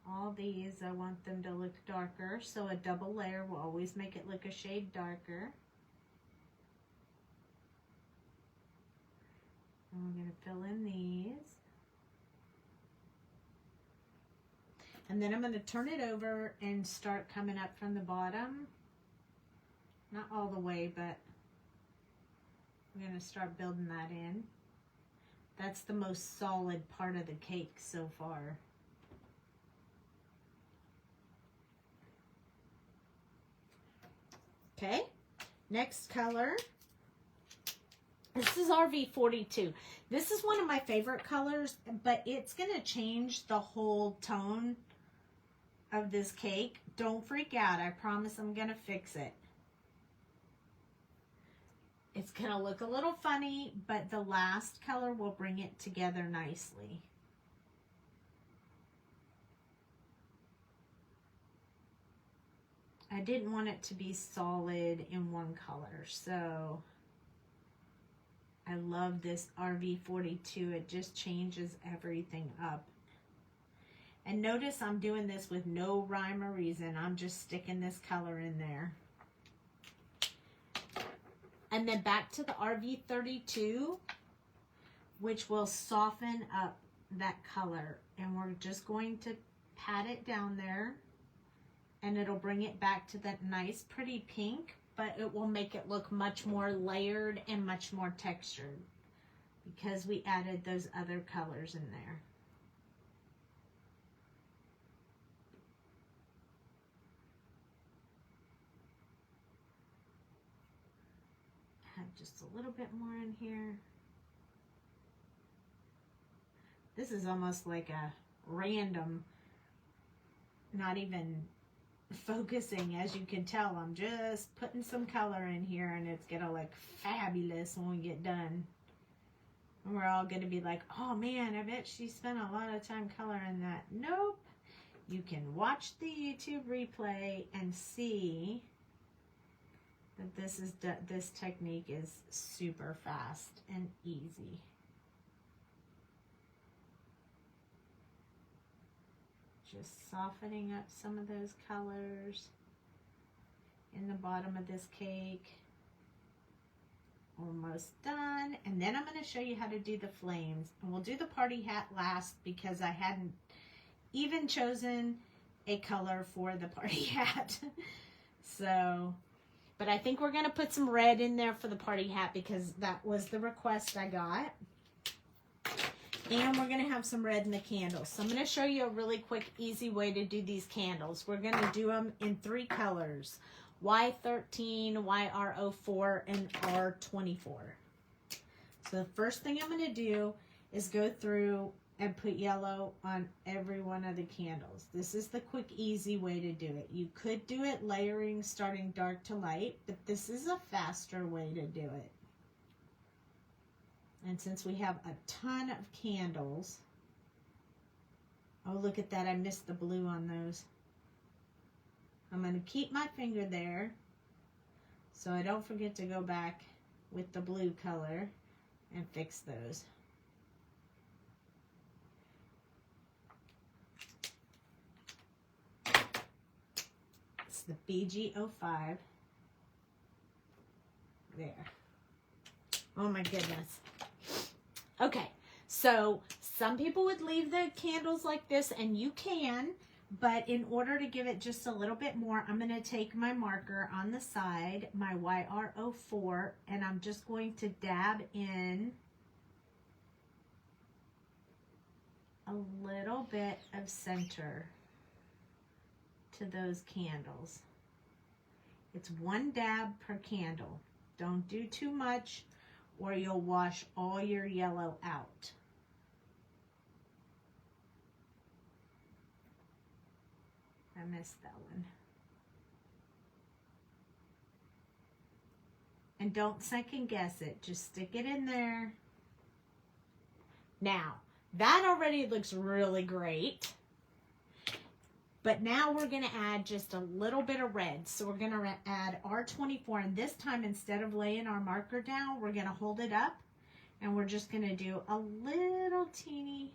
All these, I want them to look darker, so a double layer will always make it look a shade darker. And we're going to fill in these. And then I'm going to turn it over and start coming up from the bottom. Not all the way, but I'm going to start building that in. That's the most solid part of the cake so far. Okay, next color. This is RV42. This is one of my favorite colors, but it's going to change the whole tone of this cake. Don't freak out. I promise I'm going to fix it. It's going to look a little funny, but the last color will bring it together nicely. I didn't want it to be solid in one color, so I love this RV42. It just changes everything up. And notice I'm doing this with no rhyme or reason. I'm just sticking this color in there. And then back to the RV32, which will soften up that color. And we're just going to pat it down there. And it'll bring it back to that nice, pretty pink, but it will make it look much more layered and much more textured because we added those other colors in there. Add just a little bit more in here. This is almost like a random, not even focusing. As you can tell, I'm just putting some color in here and it's gonna look fabulous when we get done. And we're all gonna be like, oh man, I bet she spent a lot of time coloring that. Nope. You can watch the YouTube replay and see that this technique is super fast and easy. Just softening up some of those colors in the bottom of this cake. Almost done. And then I'm going to show you how to do the flames. And we'll do the party hat last because I hadn't even chosen a color for the party hat. So, but I think we're going to put some red in there for the party hat because that was the request I got. And we're going to have some red in the candles. So I'm going to show you a really quick, easy way to do these candles. We're going to do them in 3 colors. Y13, YR04, and R24. So the first thing I'm going to do is go through and put yellow on every one of the candles. This is the quick, easy way to do it. You could do it layering, starting dark to light, but this is a faster way to do it. And since we have a ton of candles, oh, look at that. I missed the blue on those. I'm going to keep my finger there so I don't forget to go back with the blue color and fix those. It's the BG05. There. Oh my goodness. Okay, so some people would leave the candles like this, and you can, but in order to give it just a little bit more, I'm going to take my marker on the side, my YR04, and I'm just going to dab in a little bit of center to those candles. It's 1 dab per candle. Don't do too much or you'll wash all your yellow out. I missed that one. And don't second guess it. Just stick it in there. Now, that already looks really great. But now we're going to add just a little bit of red. So we're going to add R24. And this time, instead of laying our marker down, we're going to hold it up. And we're just going to do a little teeny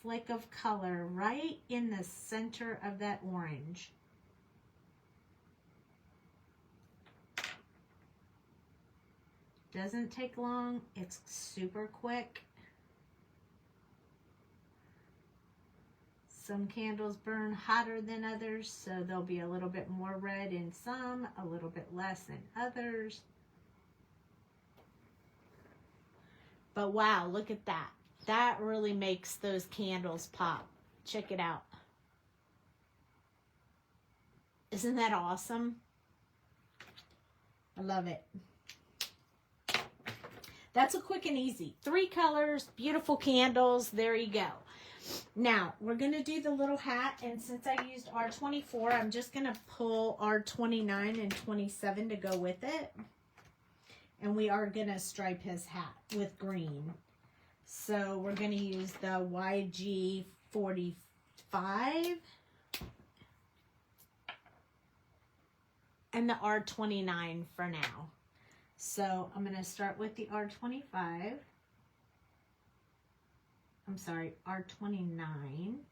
flick of color right in the center of that orange. Doesn't take long. It's super quick. Some candles burn hotter than others, so there'll be a little bit more red in some, a little bit less in others. But wow, look at that. That really makes those candles pop. Check it out. Isn't that awesome? I love it. That's a quick and easy. 3 colors, beautiful candles. There you go. Now, we're going to do the little hat, and since I used R24, I'm just going to pull R29 and 27 to go with it. And we are going to stripe his hat with green. So we're going to use the YG45 and the R29 for now. So I'm going to start with the R25. I'm sorry, R29.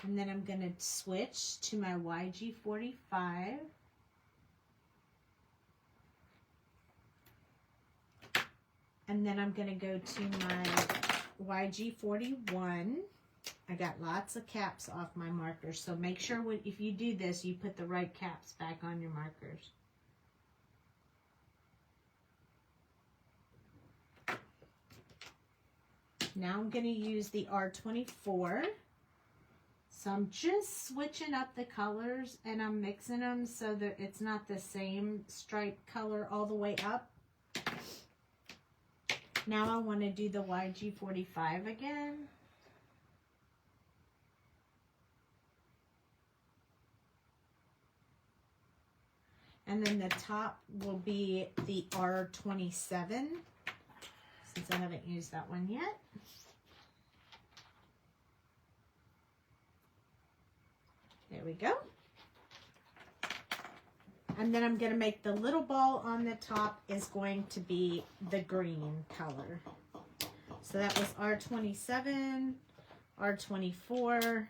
And then I'm going to switch to my YG45. And then I'm going to go to my YG41. I got lots of caps off my markers, so make sure if you do this, you put the right caps back on your markers. Now I'm going to use the R24. So I'm just switching up the colors and I'm mixing them so that it's not the same stripe color all the way up. Now I want to do the YG45 again. And then the top will be the R27, since I haven't used that one yet. There we go. And then I'm going to make the little ball on the top is going to be the green color. So that was R27, R24,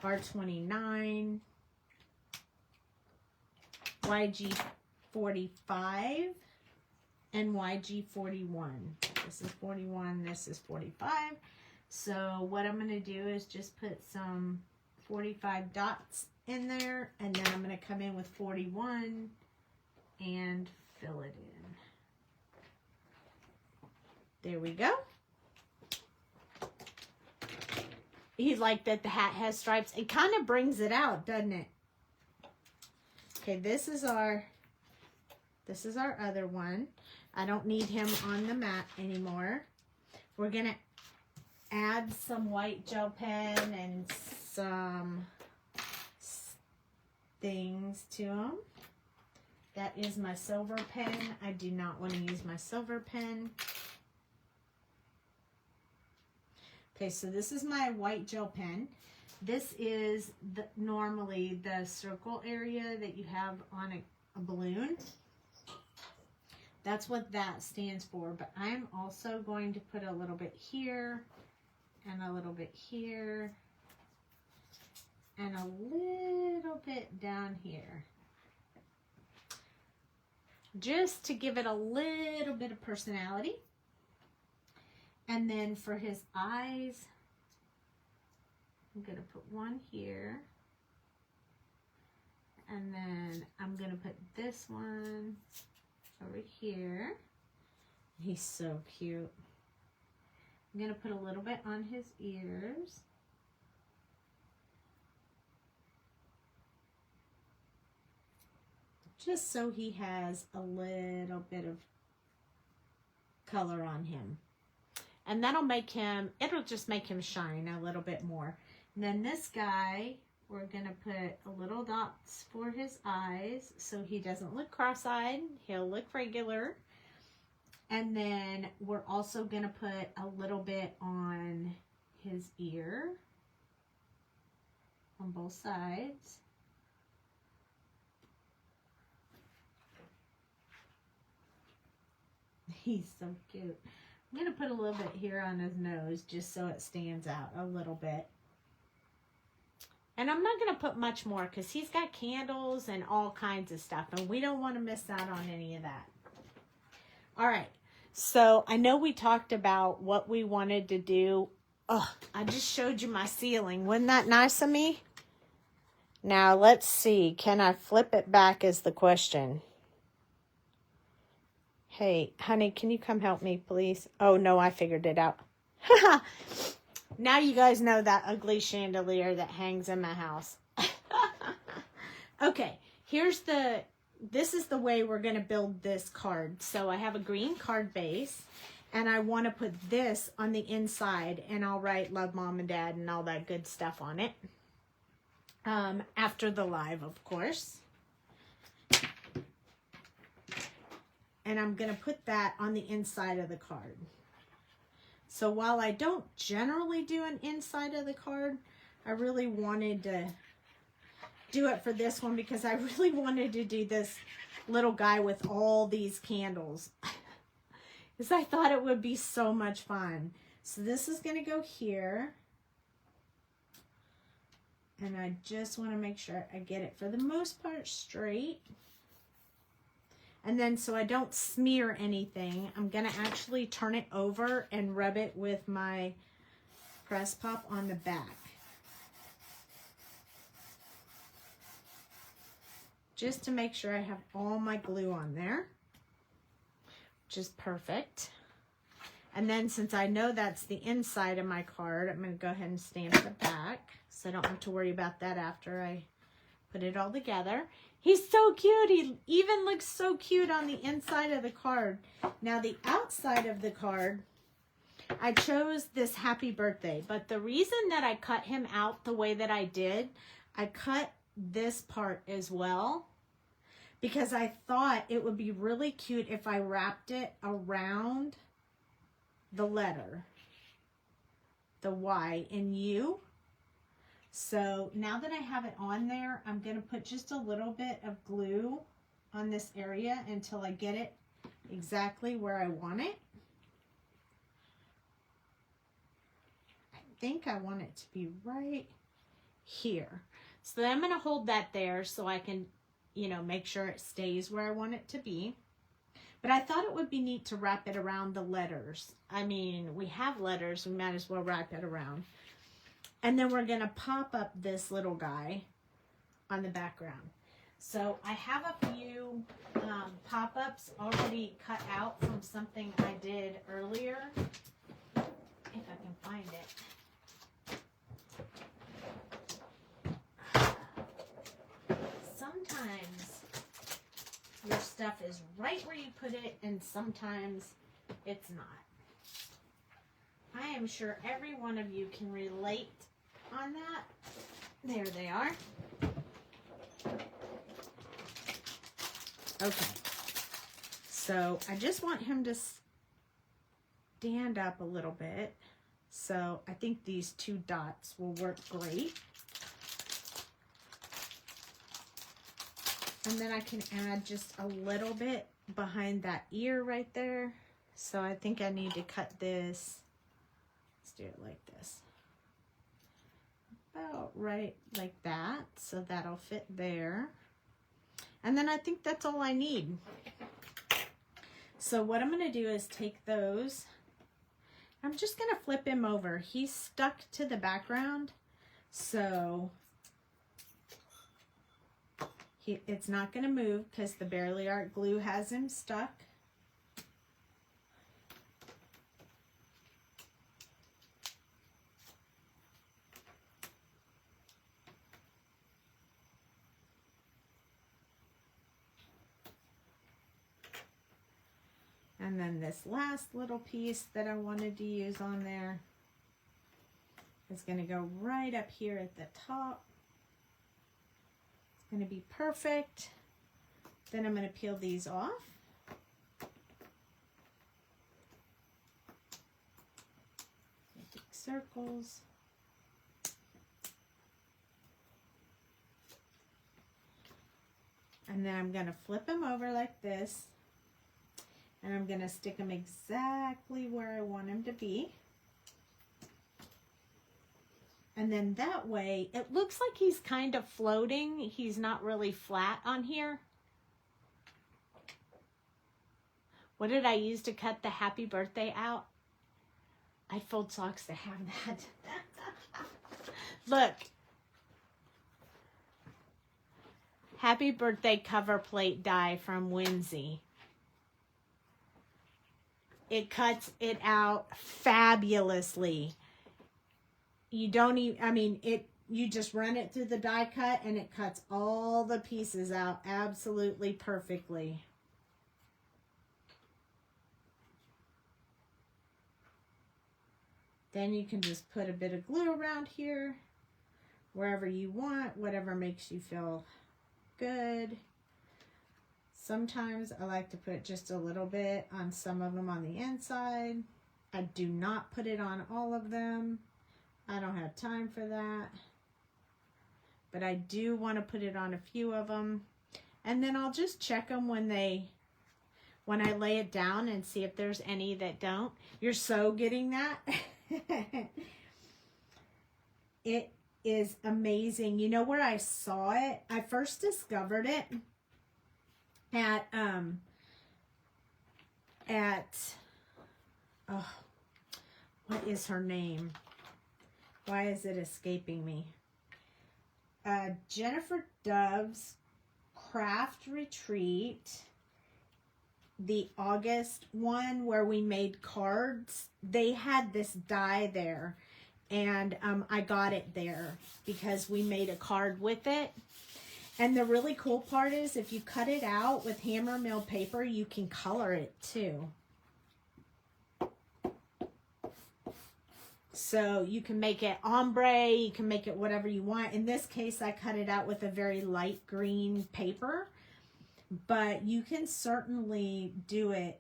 R29, YG45, and YG41. This is 41, this is 45. So what I'm going to do is just put some 45 dots in there, and then I'm going to come in with 41 and fill it in. There we go. You like that the hat has stripes? It kind of brings it out, doesn't it? Okay, this is our other one. I don't need him on the mat anymore. We're going to add some white gel pen and some things to them. That is my silver pen. I do not want to use my silver pen. Okay, so this is my white gel pen. This is normally the circle area that you have on a balloon. That's what that stands for, but I'm also going to put a little bit here and a little bit here and a little bit down here, just to give it a little bit of personality. And then for his eyes, I'm going to put one here, and then I'm going to put this one over here. He's so cute. I'm going to put a little bit on his ears. just so he has a little bit of color on him. And that'll make him, it'll just make him shine a little bit more. And then this guy, we're going to put a little dots for his eyes so he doesn't look cross-eyed. He'll look regular. And then we're also going to put a little bit on his ear on both sides. He's so cute. I'm going to put a little bit here on his nose just so it stands out a little bit. And I'm not going to put much more because he's got candles and all kinds of stuff. And we don't want to miss out on any of that. All right. So I know we talked about what we wanted to do. Oh, I just showed you my ceiling. Wasn't that nice of me? Now let's see. Can I flip it back is the question. Hey, honey, can you come help me, please? Oh, no, I figured it out. Now you guys know that ugly chandelier that hangs in my house. Okay, this is the way we're going to build this card. So I have a green card base, and I want to put this on the inside, and I'll write love mom and dad and all that good stuff on it. After the live, of course. And I'm going to put that on the inside of the card. So while I don't generally do an inside of the card, I really wanted to do it for this one because I really wanted to do this little guy with all these candles. Because I thought it would be so much fun. So this is going to go here. And I just want to make sure I get it for the most part straight. And then so I don't smear anything, I'm going to actually turn it over and rub it with my press pop on the back. Just to make sure I have all my glue on there, which is perfect. And then since I know that's the inside of my card, I'm going to go ahead and stamp the back so I don't have to worry about that after I put it all together. He's so cute. He even looks so cute on the inside of the card. Now the outside of the card, I chose this Happy Birthday. But the reason that I cut him out the way that I did, I cut this part as well. Because I thought it would be really cute if I wrapped it around the letter. The Y in U. So now that I have it on there, I'm going to put just a little bit of glue on this area until I get it exactly where I want it. I think I want it to be right here. So then I'm going to hold that there so I can, you know, make sure it stays where I want it to be. But I thought it would be neat to wrap it around the letters. I mean, we have letters, we might as well wrap it around. And then we're going to pop up this little guy on the background. So I have a few pop-ups already cut out from something I did earlier. If I can find it. Sometimes your stuff is right where you put it, and sometimes it's not. I am sure every one of you can relate on that. There they are. Okay. So I just want him to stand up a little bit. So I think these two dots will work great. And then I can add just a little bit behind that ear right there. So I think I need to cut this. Let's do it like this. About right like that. So that'll fit there. And then I think that's all I need. So what I'm going to do is take those. I'm just going to flip him over. He's stuck to the background. So it's not going to move because the Barely Art glue has him stuck. And then this last little piece that I wanted to use on there is going to go right up here at the top. It's going to be perfect. Then I'm going to peel these off. Big circles. And then I'm going to flip them over like this. And I'm going to stick them exactly where I want them to be. And then that way, it looks like he's kind of floating. He's not really flat on here. What did I use to cut the Happy Birthday out? I'd fold socks to have that. Look. Happy Birthday Coverplate Die from Whimsy. It cuts it out fabulously. You don't even, I mean, you just run it through the die cut and it cuts all the pieces out absolutely perfectly. Then you can just put a bit of glue around here, wherever you want, whatever makes you feel good. Sometimes I like to put just a little bit on some of them on the inside. I do not put it on all of them. I don't have time for that. But I do want to put it on a few of them. And then I'll just check them when I lay it down and see if there's any that don't. You're so getting that. It is amazing. You know where I saw it? I first discovered it at oh, what is her name? Why is it escaping me? Jennifer Dove's Craft Retreat, the August one where we made cards. They had this die there, and I got it there because we made a card with it. And the really cool part is if you cut it out with hammer mill paper, you can color it too. So you can make it ombre, you can make it whatever you want. In this case, I cut it out with a very light green paper. But you can certainly do it,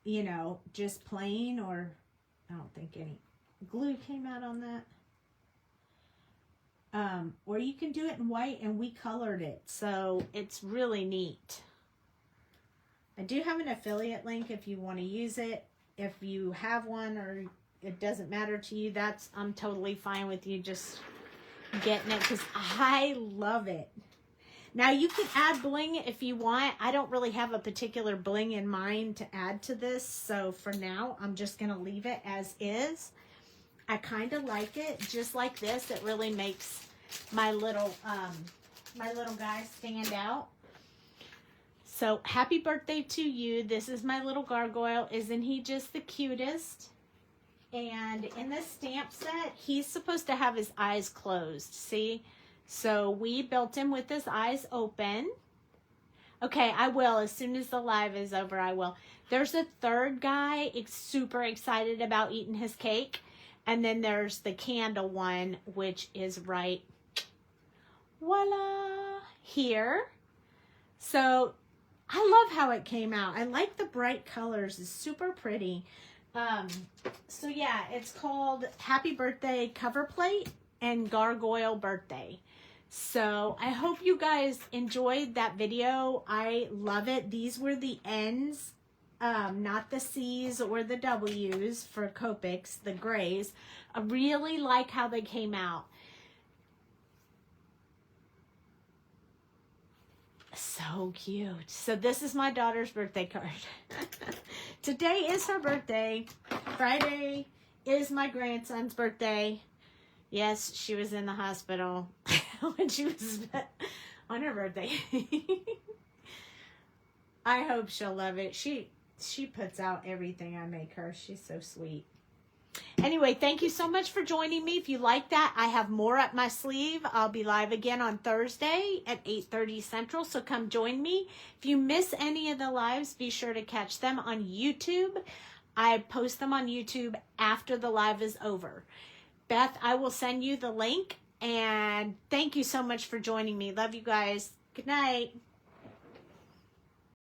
you know, just plain, or I don't think any glue came out on that. Or you can do it in white, and we colored it. So it's really neat. I do have an affiliate link if you want to use it. If you have one or it doesn't matter to you, I'm totally fine with you just getting it because I love it. Now you can add bling if you want. I don't really have a particular bling in mind to add to this. So for now, I'm just going to leave it as is. I kind of like it just like this. It really makes my little guy stand out. So happy birthday to you. This is my little gargoyle. Isn't he just the cutest? And in this stamp set, he's supposed to have his eyes closed. See? So we built him with his eyes open. Okay, I will. As soon as the live is over, I will. There's a third guy super excited about eating his cake. And then there's the candle one, which is right, voila, here. So I love how it came out. I like the bright colors. It's super pretty. So yeah, it's called Happy Birthday Coverplate and Gargoyle Birthday. So I hope you guys enjoyed that video. I love it. These were the N's, not the C's or the W's for Copics, the grays. I really like how they came out. So cute. So this is my daughter's birthday card. Today is her birthday. Friday is my grandson's birthday. Yes, she was in the hospital when she was on her birthday. I hope she'll love it. She puts out everything I make her. She's so sweet. Anyway, thank you so much for joining me. If you like that, I have more up my sleeve. I'll be live again on Thursday at 8:30 Central, so come join me. If you miss any of the lives, be sure to catch them on YouTube. I post them on YouTube after the live is over. Beth, I will send you the link, and thank you so much for joining me. Love you guys. Good night.